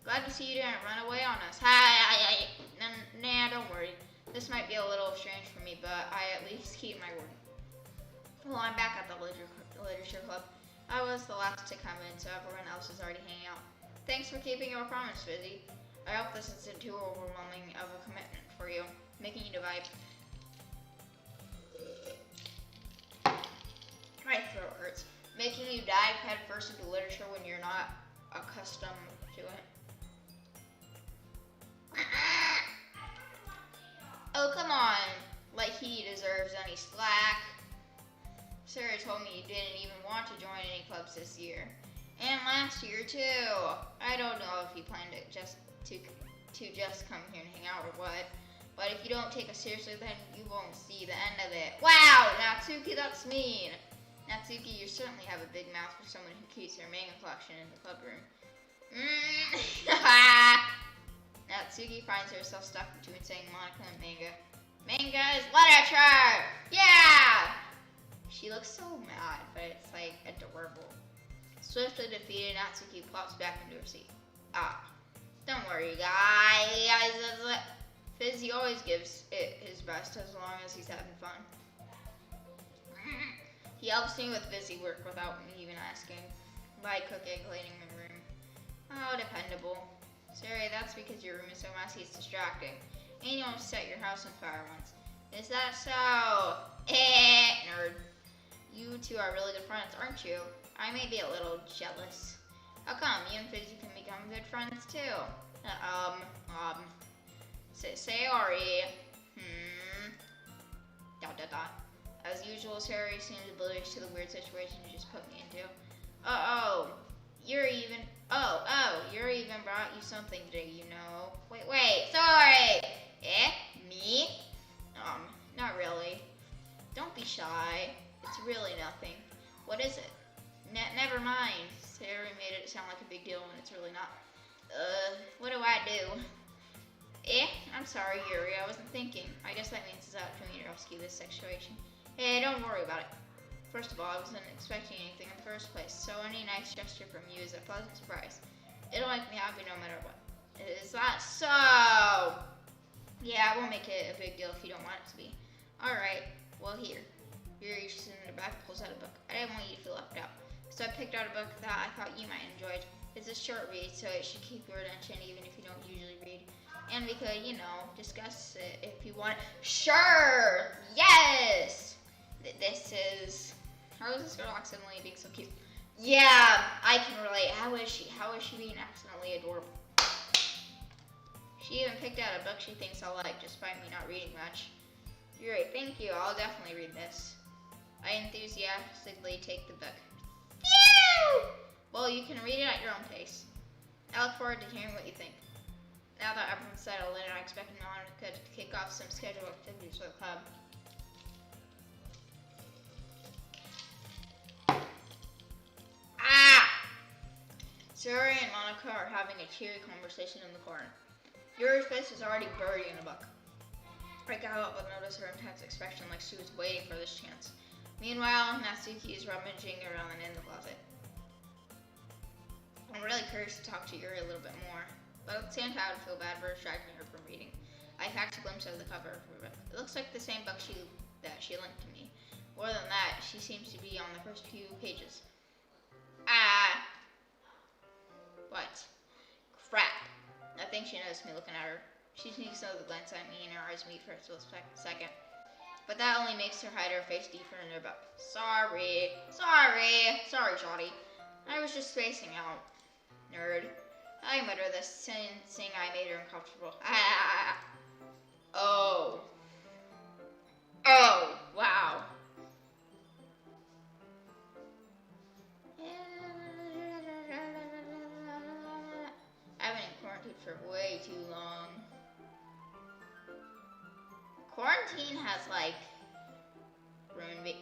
Glad to see you didn't run away on us. Hi. Nah, don't worry. This might be a little strange for me, but I at least keep my word. Well, I'm back at the literature club. I was the last to come in, so everyone else is already hanging out. Thanks for keeping your promise, Fizzy. I hope this isn't too overwhelming of a commitment for you, making you divide. My throat hurts. Making you dive head first into literature when you're not accustomed to it. Oh, come on. Like he deserves any slack. Sarah told me you didn't even want to join any clubs this year. And last year, too. I don't know if you plan to just come here and hang out or what. But if you don't take us seriously, then you won't see the end of it. Wow, Natsuki, that's mean. Natsuki, you certainly have a big mouth for someone who keeps their manga collection in the club room. Natsuki finds herself stuck between saying Monica and manga. Manga is literature! Yeah! She looks so mad, but it's like adorable. Swiftly defeated, Natsuki plops back into her seat. Don't worry, guys. Fizzy always gives it his best as long as he's having fun. He helps me with busy work without me even asking. Like cooking, cleaning my room. Oh, dependable. Sorry, that's because your room is so messy it's distracting. And you almost set your house on fire once. Is that so? Nerd. You two are really good friends, aren't you? I may be a little jealous. How come? You and Fizzy can become good friends too. Sayori. As usual, Sayori seems oblivious to the weird situation you just put me into. You're even brought you something today, you know. Wait, sorry! Me? Not really. Don't be shy. It's really nothing. What is it? Never mind. Sayori made it sound like a big deal when it's really not. What do I do? I'm sorry, Yuri, I wasn't thinking. I guess that means it's up to me to rescue this situation. Hey, don't worry about it. First of all, I wasn't expecting anything in the first place, so any nice gesture from you is a pleasant surprise. It'll make me happy no matter what. Is that so? Yeah, I won't make it a big deal if you don't want it to be. Alright, well here. Yuri reaches in the back, pulls out a book. I didn't want you to feel left out, so I picked out a book that I thought you might enjoy. It's a short read, so it should keep your attention even if you don't usually read. And we could, discuss it if you want. Sure! Yes! This is... How is this girl accidentally being so cute? Yeah, I can relate. How is she? How is she being accidentally adorable? She even picked out a book she thinks I'll like, despite me not reading much. Great, thank you. I'll definitely read this. I enthusiastically take the book. Phew! Well, you can read it at your own pace. I look forward to hearing what you think. Now that everyone's settled in, I expect Monica to kick off some scheduled activities for the club. Suri and Monica are having a cheery conversation in the corner. Yuri's face is already buried in a book. I can't help but notice her intense expression like she was waiting for this chance. Meanwhile, Natsuki is rummaging around in the closet. I'm really curious to talk to Yuri a little bit more, but at the same time I would feel bad for distracting her from reading. I catch a glimpse of the cover of her book. It looks like the same book that she linked to me. More than that, she seems to be on the first few pages. What? Crap. I think she noticed me looking at her. She sneaks another glance at me and her eyes meet for a split second. But that only makes her hide her face deeper in her book. Sorry, Shawty. I was just spacing out. Nerd. I mutter this, sensing I made her uncomfortable. Ah! Oh. Oh, wow. I've been in quarantine for way too long. Quarantine has, like, ruined me.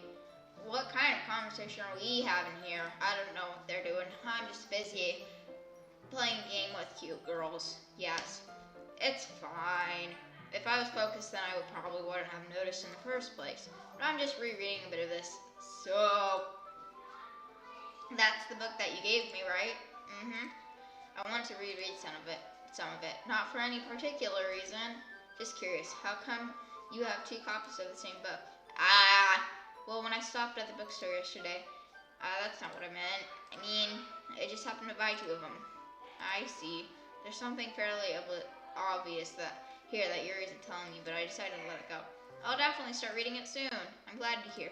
What kind of conversation are we having here? I don't know what they're doing. I'm just busy playing a game with cute girls. Yes, it's fine. If I was focused, then I probably wouldn't have noticed in the first place. But I'm just rereading a bit of this. So, that's the book that you gave me, right? Mm-hmm. I want to reread some of it. Not for any particular reason. Just curious. How come you have 2 copies of the same book? Well, when I stopped at the bookstore yesterday, that's not what I meant. I mean, I just happened to buy 2 of them. I see. There's something fairly obvious that Yuri isn't telling me, but I decided to let it go. I'll definitely start reading it soon. I'm glad to hear.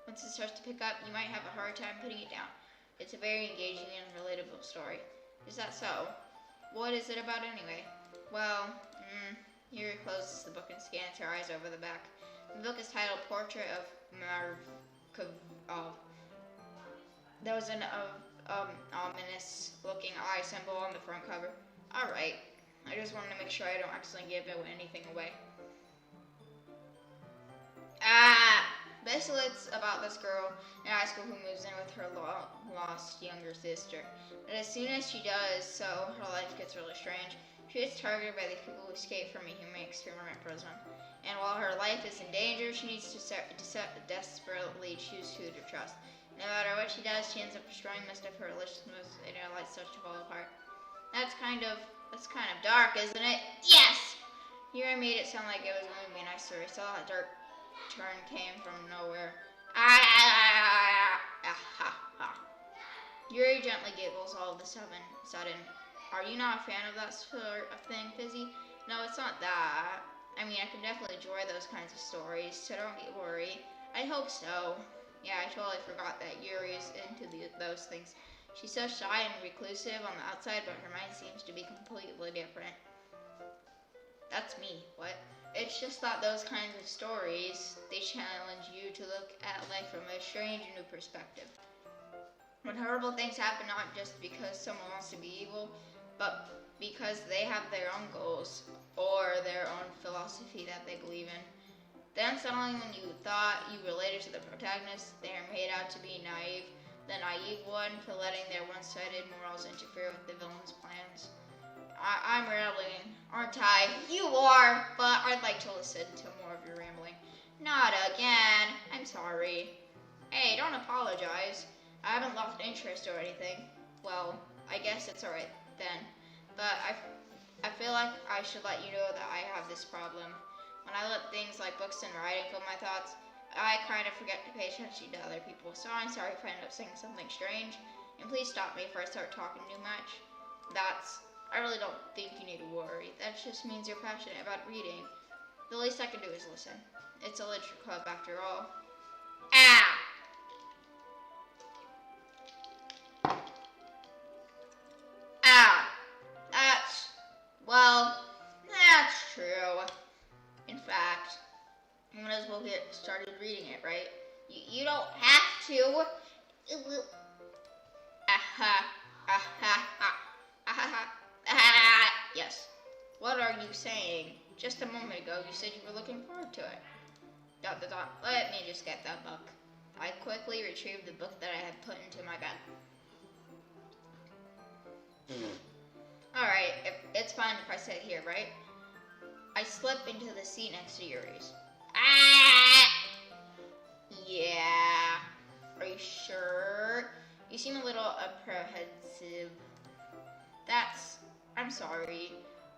Once it starts to pick up, you might have a hard time putting it down. It's a very engaging and relatable story. Is that so? What is it about anyway? Well, Yuri closes the book and scans her eyes over the back. The book is titled Portrait of there was an ominous looking eye symbol on the front cover. Alright, I just wanted to make sure I don't accidentally give anything away. Basically it's about this girl in high school who moves in with her lost younger sister. But as soon as she does so, her life gets really strange. She gets targeted by these people who escape from a human experiment prison. And while her life is in danger, she needs to desperately choose who to trust. No matter what she does, she ends up destroying most of her relationships and her life starts to fall apart. That's kind of dark, isn't it? Yes! Yuri made it sound like it was going to be a nice story. So that dark turn came from nowhere. Yuri gently giggles all of a sudden. Are you not a fan of that sort of thing, Fizzy? No, it's not that. I mean, I can definitely enjoy those kinds of stories, so don't worry. I hope so. Yeah, I totally forgot that Yuri is into those things. She's so shy and reclusive on the outside, but her mind seems to be completely different. That's me. What? It's just that those kinds of stories, they challenge you to look at life from a strange new perspective. When horrible things happen, not just because someone wants to be evil, but because they have their own goals or their own philosophy that they believe in. Then suddenly when you thought you related to the protagonist, they are made out to be naive, the naive one for letting their one-sided morals interfere with the villain's plans. I'm rambling, aren't I? You are, but I'd like to listen to more of your rambling. Not again. I'm sorry. Hey, don't apologize. I haven't lost interest or anything. Well, I guess it's alright then. But I feel like I should let you know that I have this problem. When I let things like books and writing fill my thoughts, I kind of forget to pay attention to other people. So I'm sorry if I end up saying something strange. And please stop me if I start talking too much. I really don't think you need to worry. That just means you're passionate about reading. The least I can do is listen. It's a literature club after all. That's true. In fact, you might as well get started reading it, right? You don't have to. Yes. What are you saying? Just a moment ago, you said you were looking forward to it. ... Let me just get that book. I quickly retrieved the book that I had put into my bag. Alright, it's fine if I sit here, right? I slip into the seat next to Yuri's. Yeah. Are you sure? You seem a little apprehensive. I'm sorry.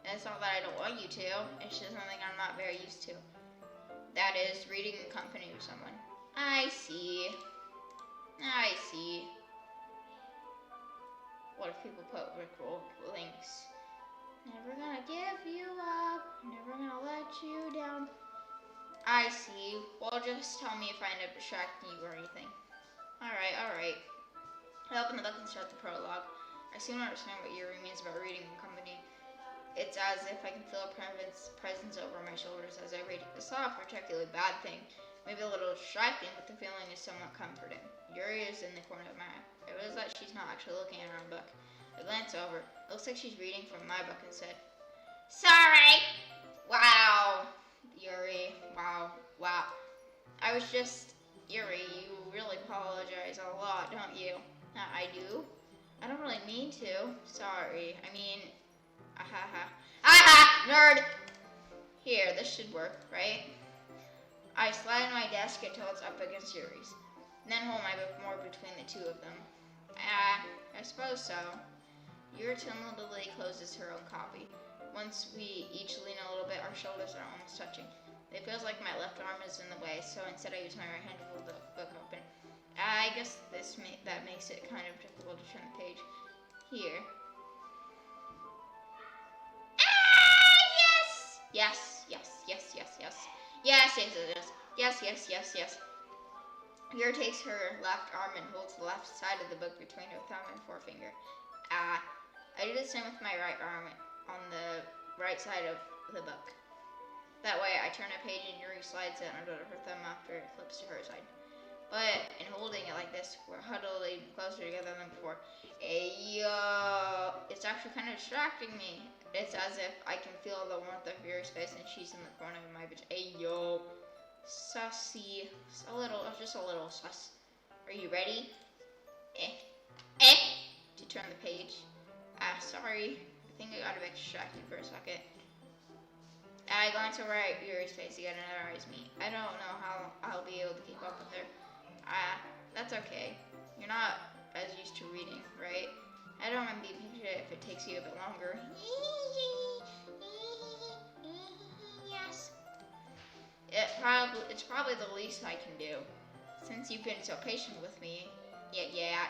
It's not that I don't want you to. It's just something I'm not very used to. That is, reading in company with someone. I see. What if people put Rickroll links? Never gonna give you up. Never gonna let you down. I see. Well, just tell me if I end up distracting you or anything. Alright. I open the book and start the prologue. I soon understand what Yuri means about reading in company. It's as if I can feel a presence over my shoulders as I read. It's not a particularly bad thing, maybe a little distracting, but the feeling is somewhat comforting. Yuri is in the corner of my eye. I realize that she's not actually looking at her own book. I glance over. It looks like she's reading from my book instead. Sorry! Wow. Yuri, wow. I was just... Yuri, you really apologize a lot, don't you? I do? I don't really mean to. Sorry. I mean... Nerd! Here, this should work, right? I slide on my desk until it's up against Yuri's, then hold my book more between the two of them. I suppose so. Yuri timidly closes her own copy. Once we each lean a little bit, our shoulders are almost touching. It feels like my left arm is in the way, so instead I use my right hand to hold the book open. I guess that makes it kind of difficult to turn the page. Here. Yes. Yuri takes her left arm and holds the left side of the book between her thumb and forefinger. I do the same with my right arm on the right side of the book. That way I turn a page and Yuri slides it under her thumb after it flips to her side. But in holding it like this, we're huddled even closer together than before. It's actually kind of distracting me. It's as if I can feel the warmth of Yuri's face and she's in the corner of my bitch. Sussy. Just a little sus. Are you ready? To turn the page. Sorry. I think I got a bit distracted for a second. I glance over at Yuri's face again and her eyes meet. I don't know how I'll be able to keep up with her. That's okay. You're not as used to reading, right? I don't mind being patient if it takes you a bit longer. Yes. It's probably the least I can do. Since you've been so patient with me. Yeah.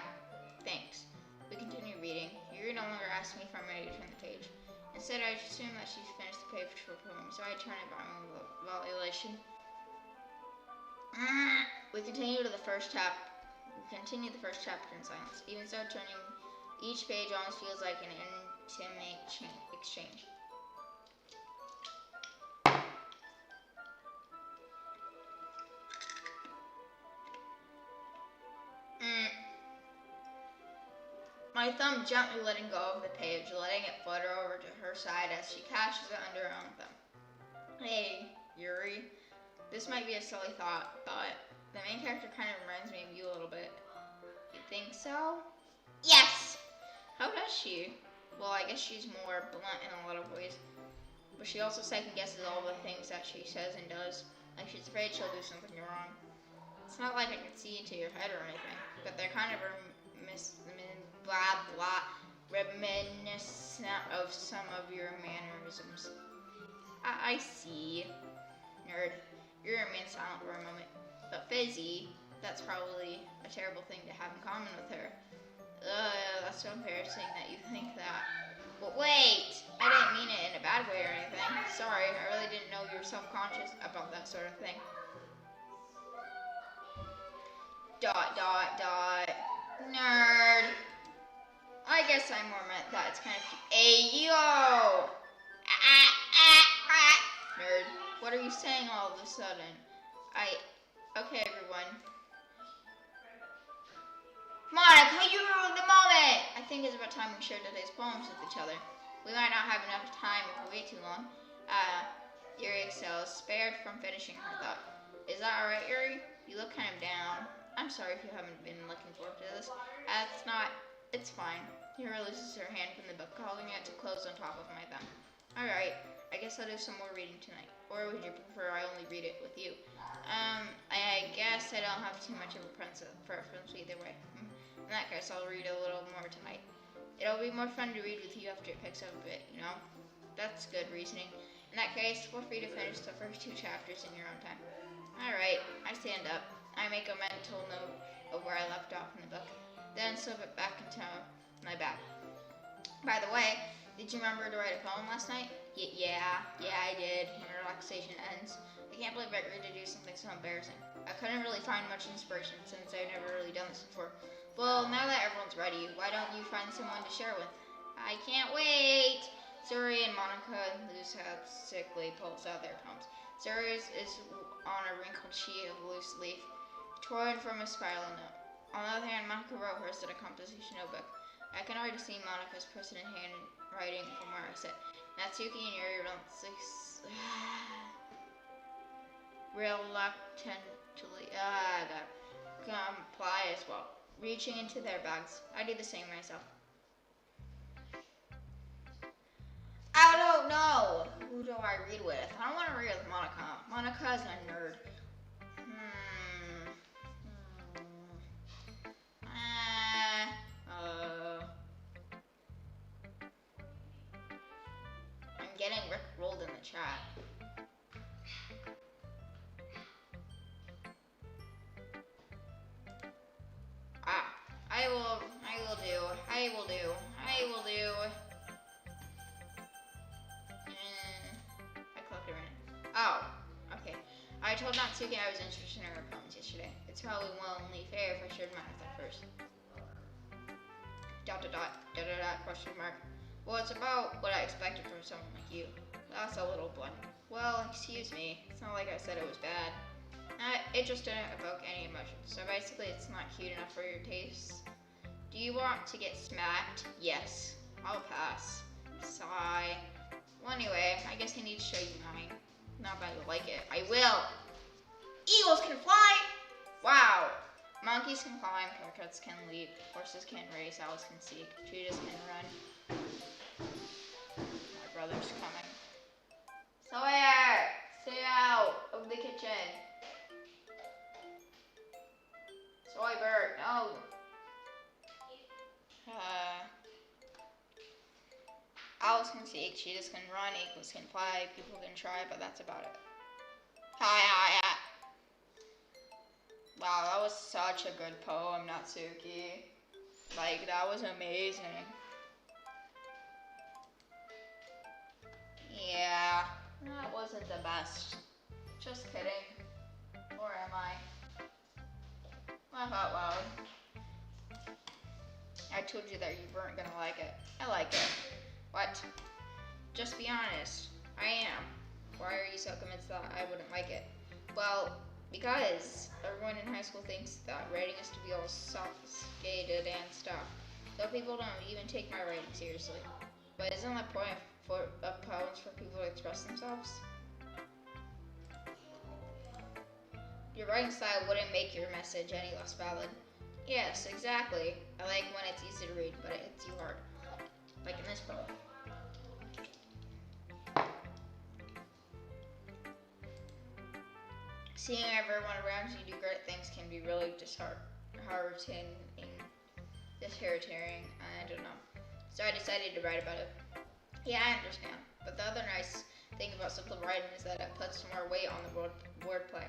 Thanks. We continue reading. Yuri no longer asks me if I'm ready to turn the page. Instead, I assume that she's finished the page for her poem, so I turn it by my evaluation. We continue the first chapter in silence. Even so, turning each page almost feels like an intimate exchange. My thumb gently letting go of the page, letting it flutter over to her side as she catches it under her own thumb. Hey, Yuri. This might be a silly thought, but the main character kind of reminds me of you a little bit. You think so? Yes! How does she? Well, I guess she's more blunt in a lot of ways. But she also second guesses all the things that she says and does. Like she's afraid she'll do something wrong. It's not like I can see into your head or anything, but they're kind of reminiscent of some of your mannerisms. I see. Nerd. You're remained silent for a moment. But Fizzy, that's probably a terrible thing to have in common with her. That's so embarrassing that you think that. But wait! I didn't mean it in a bad way or anything. Sorry, I really didn't know you were self-conscious about that sort of thing. ... Nerd! I guess I more meant that it's kind of cute. Ayo! Nerd, what are you saying all of a sudden? Okay, everyone. Monica, you ruined the moment! I think it's about time we shared today's poems with each other. We might not have enough time if we wait too long. Yuri exhales, spared from finishing her thought. Is that alright, Yuri? You look kind of down. I'm sorry if you haven't been looking forward to this. It's fine. Yuri releases her hand from the book, causing it to close on top of my thumb. Alright, I guess I'll do some more reading tonight. Or would you prefer I only read it with you? I guess I don't have too much of a preference either way. In that case, I'll read a little more tonight. It'll be more fun to read with you after it picks up a bit, you know? That's good reasoning. In that case, feel free to finish the first 2 chapters in your own time. Alright, I stand up. I make a mental note of where I left off in the book, then slip it back into my bag. By the way, did you remember to write a poem last night? Yeah, I did. My relaxation ends. I can't believe I agreed to do something so embarrassing. I couldn't really find much inspiration since I've never really done this before. Well, now that everyone's ready, why don't you find someone to share with? I can't wait! Zuri and Monica and Luz have sickly pulls out their palms. Zuri's is on a wrinkled sheet of loose leaf, torn from a spiral note. On the other hand, Monica wrote hers in a composition notebook. I can already see Monica's person in handwriting from where I sit. Natsuki and Yuri reluctantly comply as well, reaching into their bags. I do the same myself. I don't know. Who do I read with? I don't want to read with Monica. Monica's a nerd. I'm getting Rick rolled in the chat. I will do. I collected it. Oh, okay. I told Natsuki I was interested in her poems yesterday. It's probably only fair if I shared mine with her first. ... question mark. Well, it's about what I expected from someone like you. That's a little blunt. Well, excuse me. It's not like I said it was bad. It just didn't evoke any emotion. So basically, it's not cute enough for your tastes. Do you want to get smacked? Yes. I'll pass. Sigh. Well, anyway, I guess I need to show you mine. Not that you like it. I will. Eagles can fly. Wow. Monkeys can climb. Crickets can leap. Horses can race. Owls can seek. Cheetahs can run. My brother's coming. Sawyer, stay out of the kitchen. Soybert, no. Owls can seek, cheetahs can run, eagles can fly, people can try, but that's about it. Hi. Wow, that was such a good poem, Natsuki. Like, that was amazing. Yeah, that wasn't the best. Just kidding. Or am I? Laugh out loud. I told you that you weren't gonna like it. I like it. What? Just be honest. I am. Why are you so convinced that I wouldn't like it? Well, because everyone in high school thinks that writing is to be all sophisticated and stuff. So people don't even take my writing seriously. But isn't the point of poems for people to express themselves? Your writing style wouldn't make your message any less valid. Yes, exactly. I like when it's easy to read, but it hits you hard. Like in this poem. Seeing everyone around you do great things can be really disheartening. I don't know. So I decided to write about it. Yeah, I understand. But the other nice thing about simple writing is that it puts more weight on the wordplay.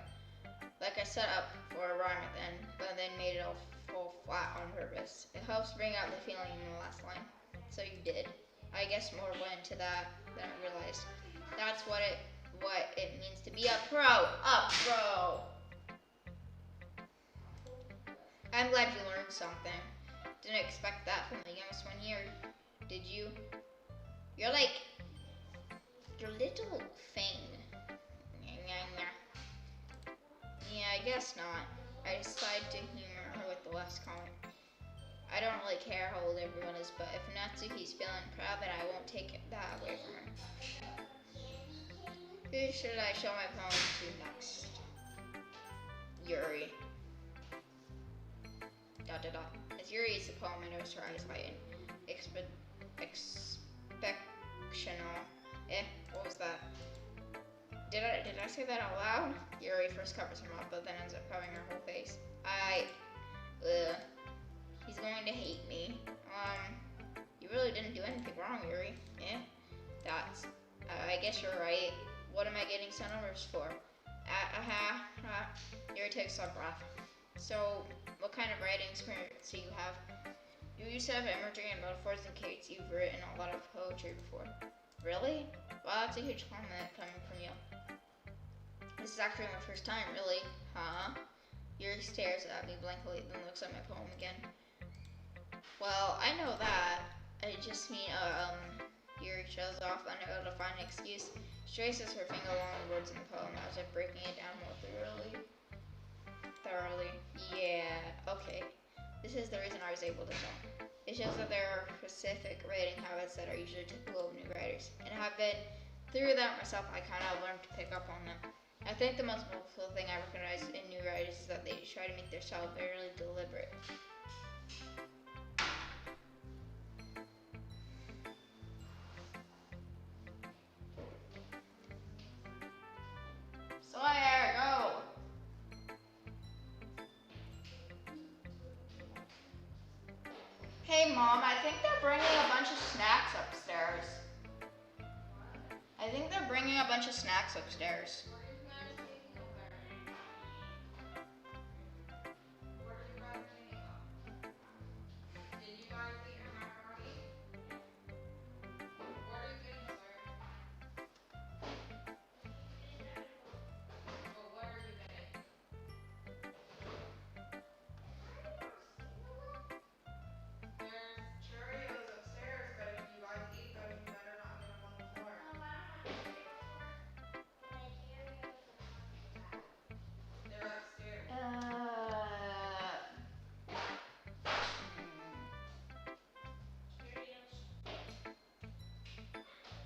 Like I set up for a rhyme at the end, but then made it all fall flat on purpose. It helps bring out the feeling in the last line. So you did. I guess more went into that than I realized. That's what it means to be a pro. A pro. I'm glad you learned something. Didn't expect that from the youngest one here. Did you? You're little Fane. Yeah, I guess not. I decided to humor her with the last comment. I don't really care how old everyone is, but if Natsuki's feeling proud, then I won't take that away from her. Who should I show my poem to next? Yuri. ... As Yuri is the poem, I noticed her eyes lighten. Expectational. What was that? Did I say that out loud? Yuri first covers her mouth, but then ends up covering her whole face. He's going to hate me. You really didn't do anything wrong, Yuri. I guess you're right. What am I getting so nervous for? Yuri takes a breath. So, what kind of writing experience do you have? You used to have imagery and metaphors and Kate's. You've written a lot of poetry before. Really? Wow, that's a huge compliment coming from you. This is actually my first time, really. Huh? Yuri stares at me blankly, then looks at my poem again. Well, I know that. I just mean, Yuri shows off, unable to find an excuse. She traces her finger along the words in the poem as if breaking it down more thoroughly. Yeah, okay. This is the reason I was able to tell. It shows that there are specific writing habits that are usually typical of new writers, and have been through that myself. I kind of learned to pick up on them. I think the most helpful thing I recognize in new writers is that they try to make their style very deliberate. Sawyer, go! Hey Mom, I think they're bringing a bunch of snacks upstairs. I think they're bringing a bunch of snacks upstairs.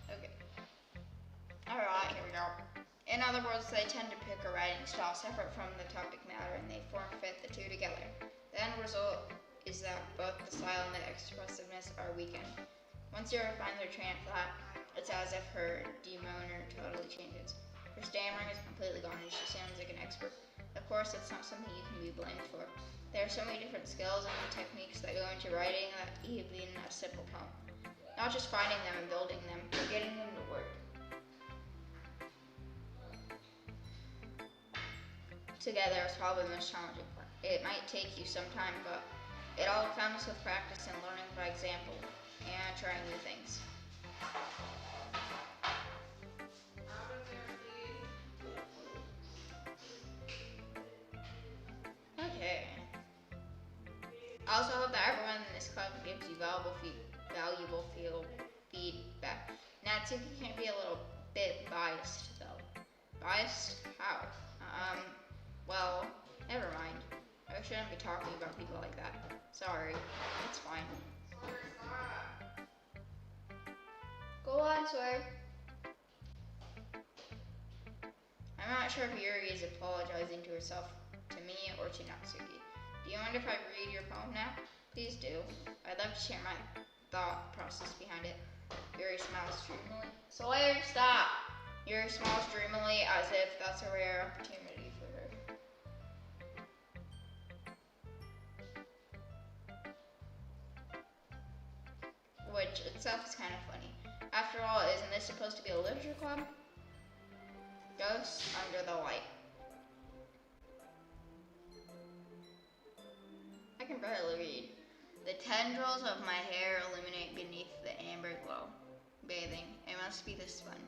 Okay. Alright, here we go. In other words, they tend to pick a writing style separate from the topic matter, and they fit the two together. The end result is that both the style and the expressiveness are weakened. Once Yuri finds her train of thought, it's as if her demeanor totally changes. Her stammering is completely gone, and she sounds like an expert. Of course, it's not something you can be blamed for. There are so many different skills and techniques that go into writing that even a simple poem. Not just finding them and building them, but getting them to work. Together is probably the most challenging part. It might take you some time, but it all comes with practice and learning by example and trying new things. Okay. I also hope that everyone in this club gives you valuable feedback. Natsuki can be a little bit biased though. Biased? How? Well, never mind. I shouldn't be talking about people like that. Sorry. It's fine. Go on, Sawyer. I'm not sure if Yuri is apologizing to herself, to me, or to Natsuki. Do you mind if I read your poem now? Please do. I'd love to share my thought process behind it. Yuri smiles dreamily. Sawyer, stop! Yuri smiles dreamily as if that's a rare opportunity for her. Which itself is kind of funny. After all, isn't this supposed to be a literature club? Ghosts under the light. I can barely read. The tendrils of my hair illuminate beneath the amber glow. Bathing. It must be this fun.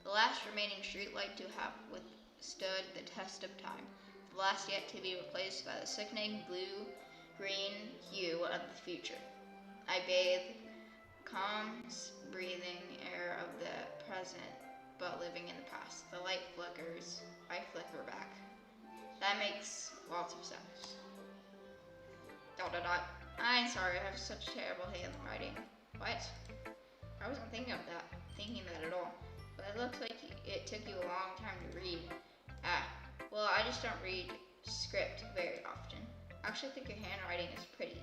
The last remaining streetlight to have withstood the test of time. The last yet to be replaced by the sickening blue-green hue of the future. I bathe, calm, breathing air of the present, but living in the past. The light flickers. I flicker back. That makes lots of sense. ... I'm sorry, I have such terrible handwriting. What? I wasn't thinking that at all. But it looks like it took you a long time to read. Well, I just don't read script very often. I actually think your handwriting is pretty.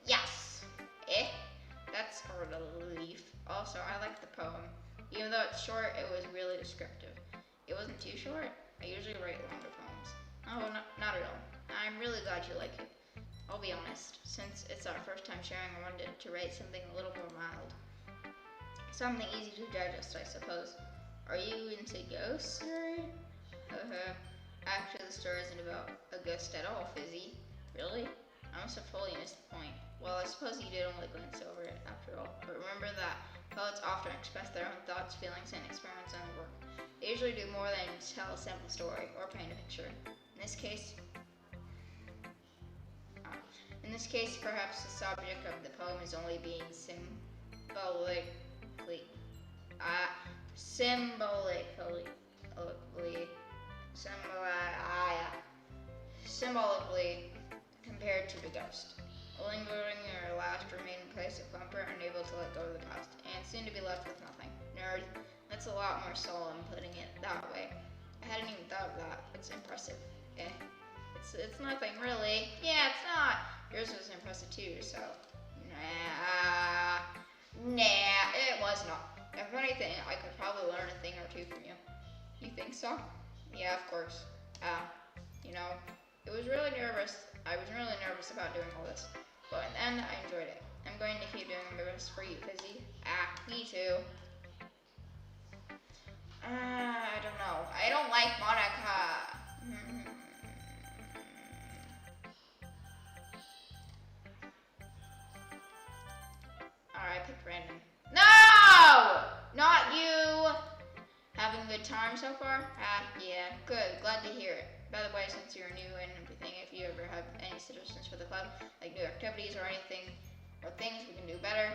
Yes! That's a relief. Also, I like the poem. Even though it's short, it was really descriptive. It wasn't too short. I usually write longer poems. Oh, not at all. I'm really glad you like it. I'll be honest, since it's our first time sharing, I wanted to write something a little more mild. Something easy to digest, I suppose. Are you into ghosts, Yuri? Actually, the story isn't about a ghost at all, Fizzy. Really? I must have totally missed the point. Well, I suppose you did only glance over it, after all. But remember that poets often express their own thoughts, feelings, and experiments in their work. They usually do more than tell a simple story or paint a picture. In this case, In this case, perhaps the subject of the poem is only being symbolically compared to the ghost. Lingering in her last remaining place of comfort, unable to let go of the past, and soon to be left with nothing. Nerd. That's a lot more solemn putting it that way. I hadn't even thought of that. It's impressive. It's nothing really. Yeah, it's not. Yours was impressive too, so nah, it was not. If anything, I could probably learn a thing or two from you. You think so? Yeah, of course. You know, I was really nervous about doing all this, but in the end, I enjoyed it. I'm going to keep doing my best for you, Fizzy. Me too. I don't know. I don't like Monica. Alright, I picked random. No! Not you! Having a good time so far? Yeah, good. Glad to hear it. By the way, since you're new and everything, if you ever have any suggestions for the club, like new activities or anything, or things we can do better,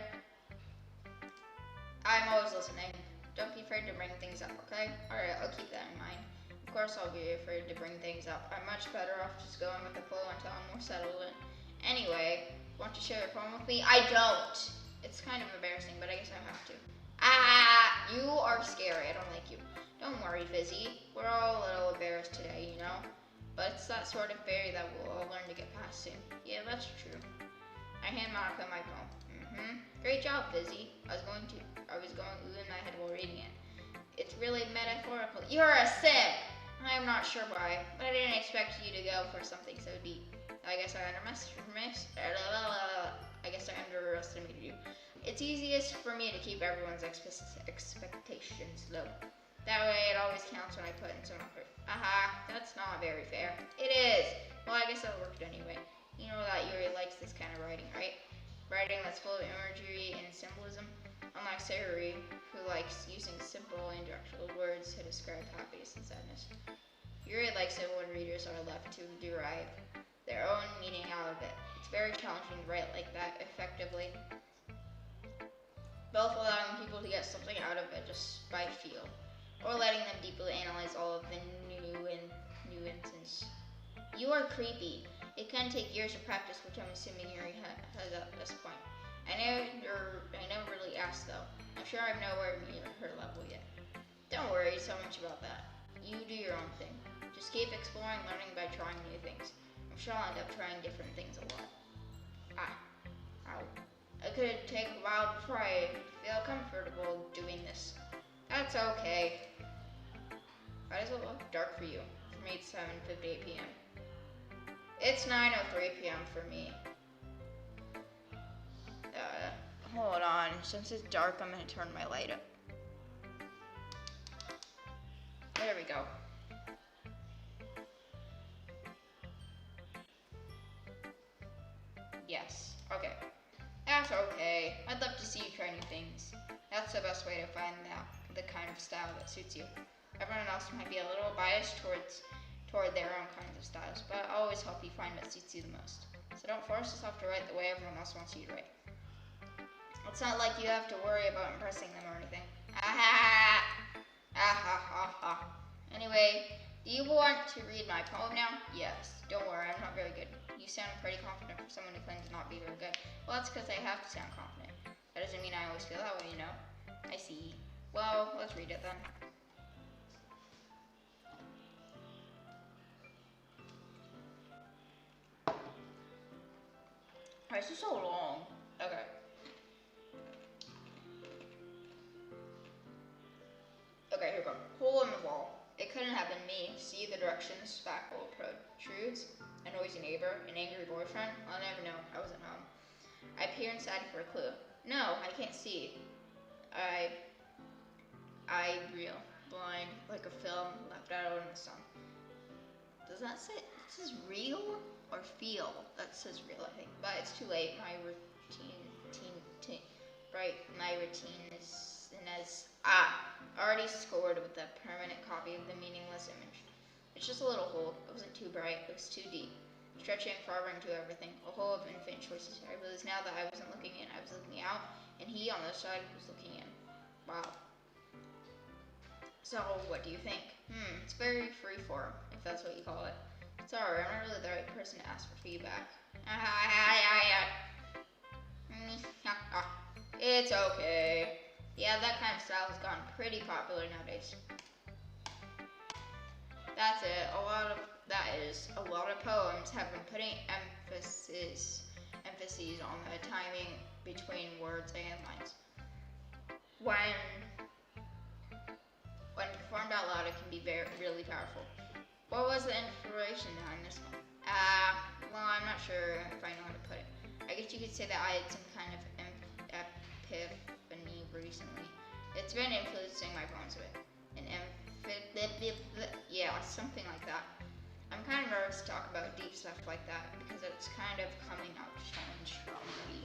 I'm always listening. Don't be afraid to bring things up, okay? Alright, I'll keep that in mind. Of course I'll be afraid to bring things up. I'm much better off just going with the flow until I'm more settled in. Anyway, want to share your poem with me? I don't! It's kind of embarrassing, but I guess I have to. You are scary. I don't like you. Don't worry, Fizzy. We're all a little embarrassed today, you know? But it's that sort of fairy that we'll all learn to get past soon. Yeah, that's true. I hand Monica my poem. Great job, Fizzy. I was going ooh in my head while reading it. It's really metaphorical. You're a simp! I'm not sure why, but I didn't expect you to go for something so deep. I guess I underestimated you. It's easiest for me to keep everyone's expectations low. That way it always counts when I put in some effort. That's not very fair. It is. Well, I guess it worked anyway. You know that Yuri likes this kind of writing, right? Writing that's full of imagery and symbolism. Unlike Sayuri, who likes using simple and actual words to describe happiness and sadness. Yuri likes it when readers are left to derive their own meaning out of it. It's very challenging to write like that effectively, both allowing people to get something out of it just by feel, or letting them deeply analyze all of the nuances. You are creepy. It can take years of practice, which I'm assuming Yuri has at this point. I never really asked though. I'm sure I'm nowhere near her level yet. Don't worry so much about that. You do your own thing. Just keep exploring, learning by trying new things. I'm sure I'll end up trying different things a lot. Ow. It could take a while before I feel comfortable doing this. That's okay. Why does it look dark for you? For me, it's 7:58 p.m. It's 9:03 p.m. for me. Hold on. Since it's dark, I'm gonna turn my light up. There we go. Yes. Okay. That's okay. I'd love to see you try new things. That's the best way to find out the kind of style that suits you. Everyone else might be a little biased toward their own kinds of styles, but I'll always help you find what suits you the most. So don't force yourself to write the way everyone else wants you to write. It's not like you have to worry about impressing them or anything. Anyway, do you want to read my poem now? Yes. Don't worry, I'm not very good. You sound pretty confident for someone who claims to not be very good. Well, that's because I have to sound confident. That doesn't mean I always feel that way, you know? I see. Well, let's read it then. This is so long. Okay. Okay, here we go. Hole in the wall. It couldn't have been me. See the directions, spackle protrudes, a noisy neighbor, an angry boyfriend. I'll never know. I wasn't home. I peer inside for a clue. No, I can't see. I real blind like a film left out in the sun. Does that say it says real or feel? That says real, I think. But it's too late. My routine is already scored with a permanent copy of the meaningless image. It's just a little hole. It wasn't too bright. It was too deep. stretching farther into everything. A whole of infinite choices. I realized now that I wasn't looking in, I was looking out, and he on the other side was looking in. Wow. So, what do you think? It's very freeform, if that's what you call it. Sorry, I'm not really the right person to ask for feedback. It's okay. Yeah, that kind of style has gotten pretty popular nowadays. That's it. A lot of poems have been putting emphases on the timing between words and lines. When performed out loud, it can be really powerful. What was the inspiration behind this one? Well, I'm not sure if I know how to put it. I guess you could say that I had some kind of epiphany recently. It's been influencing my poems a bit. Yeah, something like that. I'm kind of nervous to talk about deep stuff like that because it's kind of coming out strongly.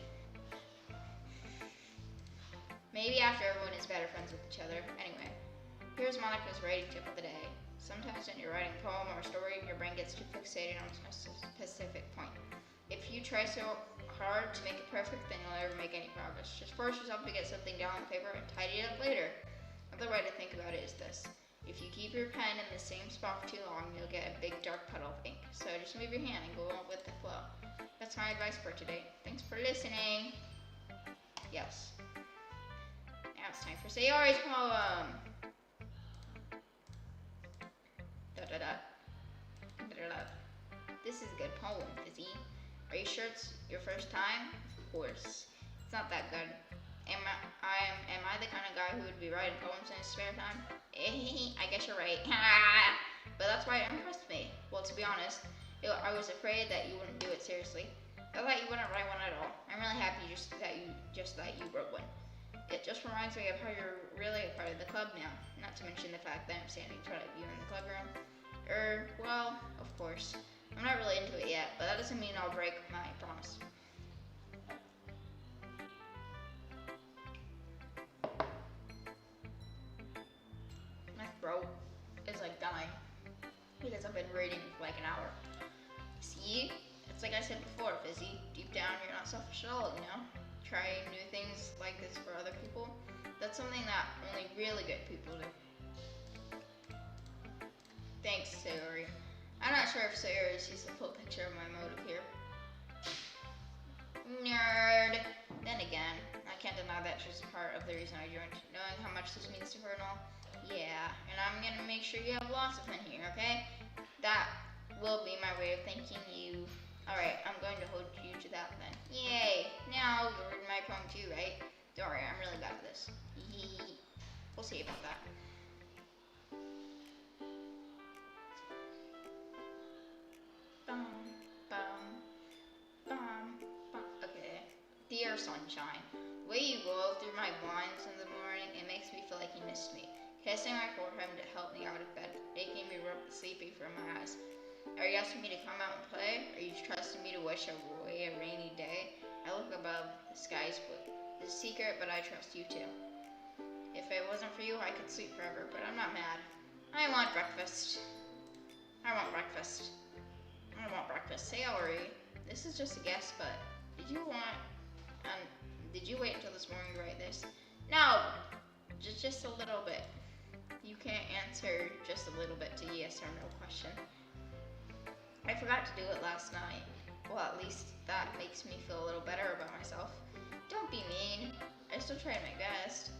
Maybe after everyone is better friends with each other. Anyway, here's Monica's writing tip of the day. Sometimes when you're writing a poem or a story, your brain gets too fixated on a specific point. If you try so hard to make it perfect, then you'll never make any progress. Just force yourself to get something down on paper and tidy it up later. Another way to think about it is this. If you keep your pen in the same spot for too long, you'll get a big dark puddle of ink. So just move your hand and go on with the flow. That's my advice for today. Thanks for listening. Yes. Now it's time for Sayori's poem. This is a good poem, Fizzy. Are you sure it's your first time? Of course. It's not that good. Am I the kind of guy who would be writing poems in his spare time? I guess you're right. But that's why it impressed me. Well, to be honest, I was afraid that you wouldn't do it seriously. I thought you wouldn't write one at all. I'm really happy that you wrote one. It just reminds me of how you're really a part of the club now. Not to mention the fact that I'm standing in front of you in the club room. Well, of course. I'm not really into it yet, but that doesn't mean I'll break my promise. My throat is like dying because I've been reading for like an hour. See? It's like I said before, Fizzy. Deep down, you're not selfish at all, you know? Trying new things like this for other people. That's something that only really good people do. Thanks, Sayori. I'm not sure if Sayori sees the full picture of my motive here. Nerd! Then again, I can't deny that she's a part of the reason I joined, knowing how much this means to her and all. Yeah, and I'm gonna make sure you have lots of fun here, okay? That will be my way of thanking you. Alright, I'm going to hold you to that then. Yay! Now you're reading my poem too, right? Don't worry, I'm really bad at this. We'll see about that. Okay. Dear sunshine, the way you glow through my blinds in the morning, it makes me feel like you missed me. Kissing my forehead to help me out of bed, making me sleepy from my eyes. Are you asking me to come out and play? Are you trusting me to wish away a rainy day? I look above, the sky's blue. It's a secret, but I trust you too. If it wasn't for you, I could sleep forever, but I'm not mad. I want breakfast. I want breakfast. I want breakfast. Sayori, this is just a guess, but did you wait until this morning to write this? No, just a little bit. You can't answer just a little bit to yes or no question. I forgot to do it last night. Well, at least that makes me feel a little better about myself. Don't be mean. I still tried my best.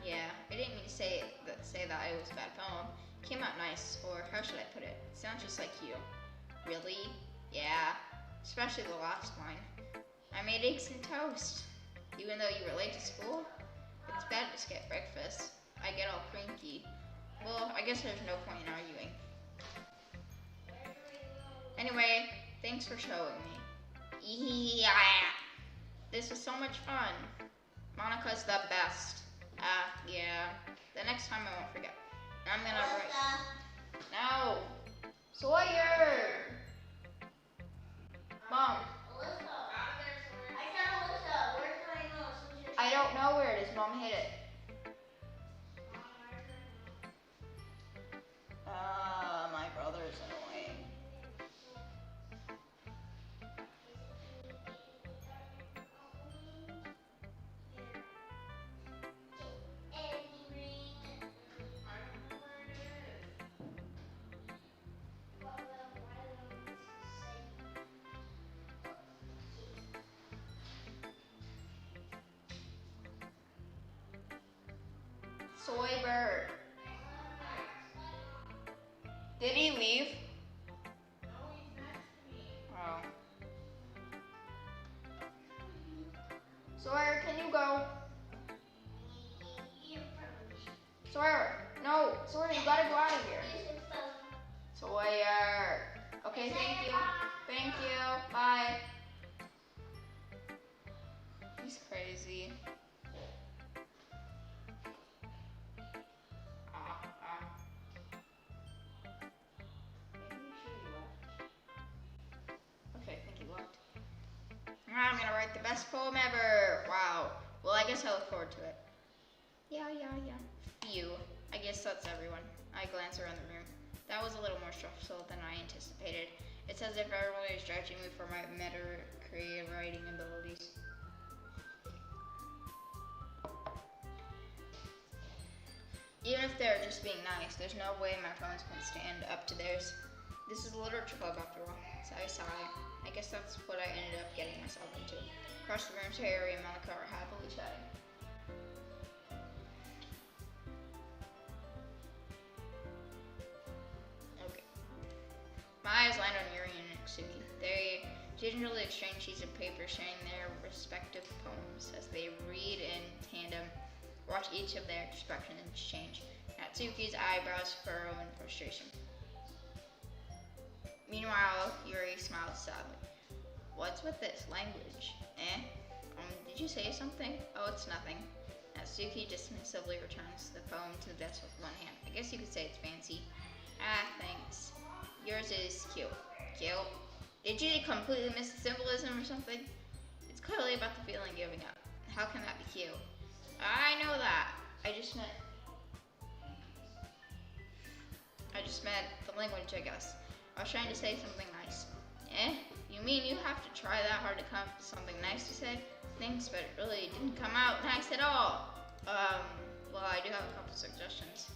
Yeah, I didn't mean to say that it was a bad poem. It came out nice, or how should I put it? It sounds just like you. Really? Yeah, especially the last line. I made eggs and toast. Even though you were late to school? It's bad to skip breakfast. I get all cranky. Well, I guess there's no point in arguing. Anyway, thanks for showing me. Yeah. This was so much fun. Monica's the best. Yeah. The next time I won't forget. I'm gonna write. No. Sawyer. Mom. I said Alyssa. Where's my nose? I don't know where it is. Mom hid it. My brother's annoying. Soy bird. Did he leave? Oh. Sawyer, can you go? Sawyer, no. Sawyer, you gotta go out of here. Sawyer. Okay, thank you. Thank you. Bye. He's crazy. Okay, I think he left. I'm gonna write the best poem ever. Wow. Well, I guess I look forward to it. Yeah. Phew. I guess that's everyone. I glance around the room. That was a little more stressful than I anticipated. It's as if everyone is judging me for my meta creative writing abilities. Even if they're just being nice, there's no way my poems can stand up to theirs. This is a literature club after all. Sigh. I guess that's what I ended up getting myself into. Across the room, Harry and Monica are happily chatting. Okay. My eyes land on Yuri and Suki. They gingerly exchange sheets of paper sharing their respective poems as they read in tandem. Watch each of their expressions change. Natsuki's eyebrows furrow in frustration. Meanwhile, Yuri smiles sadly. What's with this language? Did you say something? Oh, it's nothing. Natsuki dismissively returns the poem to the desk with one hand. I guess you could say it's fancy. Thanks. Yours is cute. Cute? Did you completely miss the symbolism or something? It's clearly about the feeling giving up. How can that be cute? I know that. I just meant the language, I guess. I was trying to say something nice. You mean you have to try that hard to come up with something nice to say? Thanks, but it really didn't come out nice at all. Well, I do have a couple suggestions.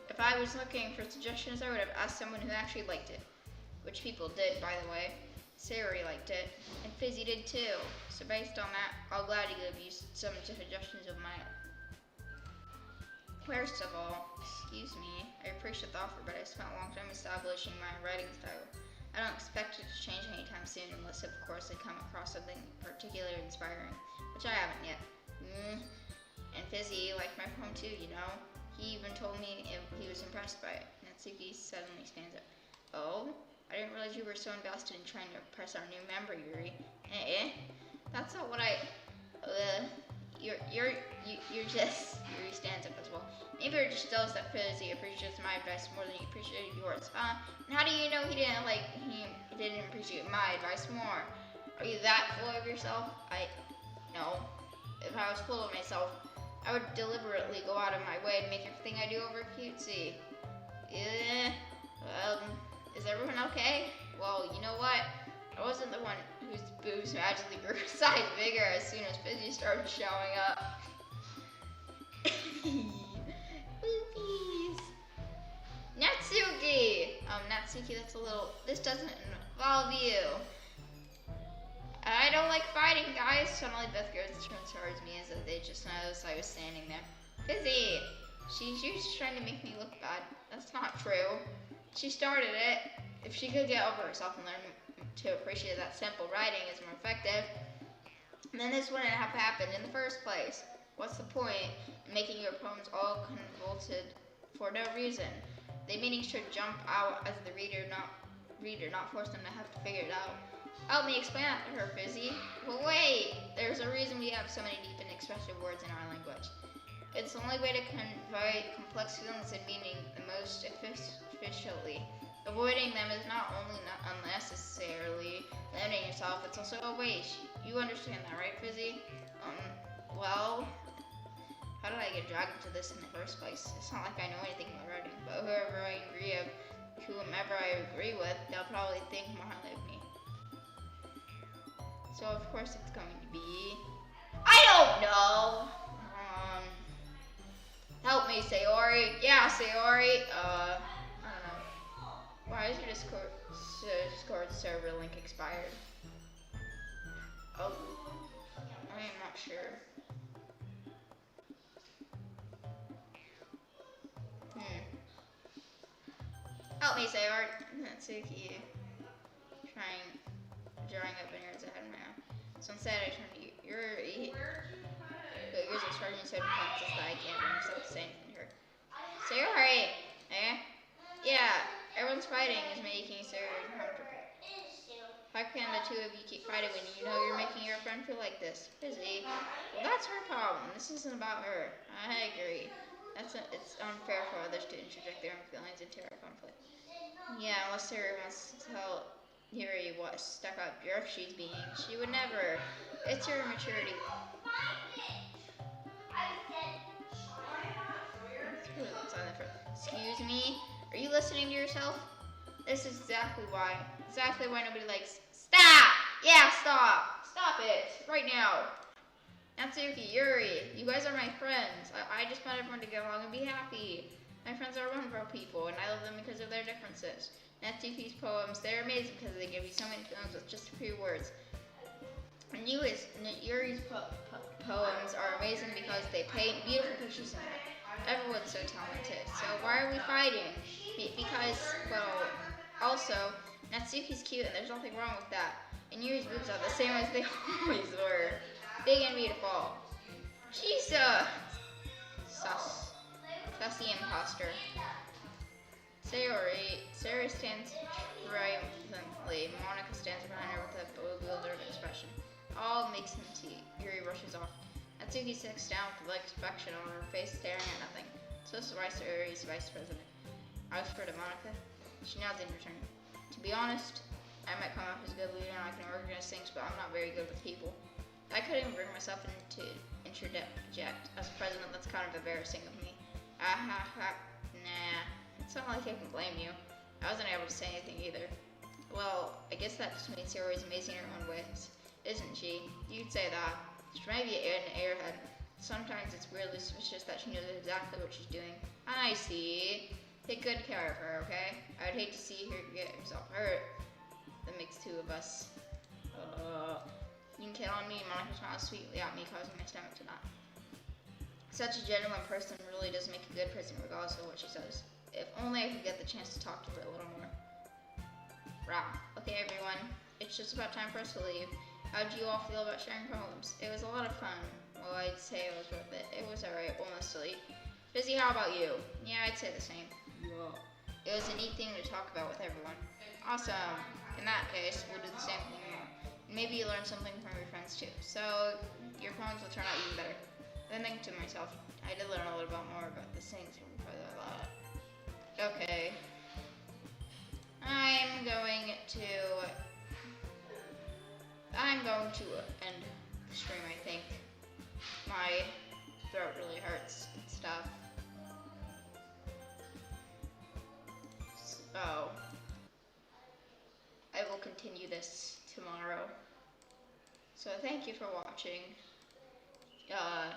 If I was looking for suggestions, I would have asked someone who actually liked it. Which people did, by the way. Sari liked it, and Fizzy did too. So based on that, I'll gladly give you some suggestions of my own. First of all, excuse me, I appreciate the offer, but I spent a long time establishing my writing style. I don't expect it to change anytime soon, unless of course I come across something particularly inspiring, which I haven't yet. And Fizzy liked my poem too, you know. He even told me he was impressed by it. Natsuki suddenly stands up. Oh? I didn't realize you were so invested in trying to impress our new member, Yuri. That's not what I. You're just. Yuri stands up as well. Maybe you're just jealous that Fizzy appreciates my advice more than you appreciate yours. And how do you know he didn't appreciate my advice more? Are you that full of yourself? No. If I was full of myself, I would deliberately go out of my way to make everything I do over cutesy. Is everyone okay? Well, you know what? I wasn't the one whose boobs magically grew a size bigger as soon as Fizzy started showing up. Boobies! Natsuki! Natsuki, this doesn't involve you. I don't like fighting, guys. Suddenly Beth turns towards me as if they just noticed I was standing there. Fizzy! She's just trying to make me look bad. That's not true. She started it. If she could get over herself and learn to appreciate that simple writing is more effective, then this wouldn't have happened in the first place. What's the point in making your poems all convoluted for no reason? The meaning should jump out as the reader, not force them to have to figure it out. Help me explain that to her, Fizzy. Well, wait! There's a reason we have so many deep and expressive words in our language. It's the only way to convey complex feelings and meaning the most efficiently. Avoiding them is not only not unnecessarily limiting yourself, it's also a waste. You understand that, right, Fizzy? Well, how did I get dragged into this in the first place? It's not like I know anything about writing, but whomever I agree with, they'll probably think more highly of me. So of course it's going to be... I don't know! Help me, Sayori. Yeah, Sayori. I don't know. Why is your Discord server link expired? Oh, I am not sure. Help me, Sayori. Natsuki. Drawing up in yours ahead of my own. So instead, I turn to you. But yours are starting so defenseless that I can't bring myself to say anything to her. Sayori! Eh? Yeah, everyone's fighting is making Sayori uncomfortable. How can the two of you keep fighting when you know you're making your friend feel like this? Busy. Well, that's her problem. This isn't about her. I agree. It's unfair for others to interject their own feelings into our conflict. Yeah, unless Sayori wants to tell Yuri what stuck up jerk she's being. She would never. It's her immaturity. Excuse me? Are you listening to yourself? This is exactly why. Exactly why nobody likes. Stop! Yeah, stop! Stop it! Right now! Natsuki, Yuri, you guys are my friends. I just want everyone to get along and be happy. My friends are wonderful people, and I love them because of their differences. Natsuki's poems, they're amazing because they give you so many feelings with just a few words. And Yuri's poems are amazing because they paint beautiful pictures in it. Everyone's so talented. So why are we fighting? Because, well, also, Natsuki's cute and there's nothing wrong with that. And Yuri's boobs are the same as they always were. Big and beautiful. Jesus! Sussy imposter. Sayori stands triumphantly. Monica stands behind her with a bewildered expression. All makes him tea. Yuri rushes off. Natsuki sits down with a blank expression on her face, staring at nothing. So surprised Sayori's vice president. I whispered to Monica. She nods in return. To be honest, I might come off as a good leader and I can organize things, but I'm not very good with people. I couldn't even bring myself to interject. As president, that's kind of embarrassing of me. Nah. It's not like I can blame you. I wasn't able to say anything either. Well, I guess that just means Sayori's amazing in her own ways, isn't she? You'd say that. She may be an airhead. Sometimes it's weirdly suspicious that she knows exactly what she's doing. I see. Take good care of her, okay? I'd hate to see her get herself hurt. That makes two of us. You can count on me. Monica smiles sweetly at me, causing my stomach to knot. Such a genuine person really does make a good person, regardless of what she says. If only I could get the chance to talk to her a little more. Wow. Okay, everyone. It's just about time for us to leave. How'd you all feel about sharing poems? It was a lot of fun. Well, I'd say it was worth it. It was alright, almost silly. Busy, how about you? Yeah, I'd say the same. Yeah. It was a neat thing to talk about with everyone. Awesome. In that case, we'll do the same thing more. Maybe you learn something from your friends too. So, your poems will turn out even better. Then thinking to myself, I did learn a little bit more about the things from a lot. Okay. I'm going to end the stream, I think. My throat really hurts and stuff. So, I will continue this tomorrow. So thank you for watching. I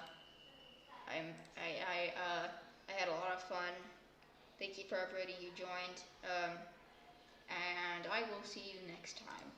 had a lot of fun. Thank you for everybody who joined. And I will see you next time.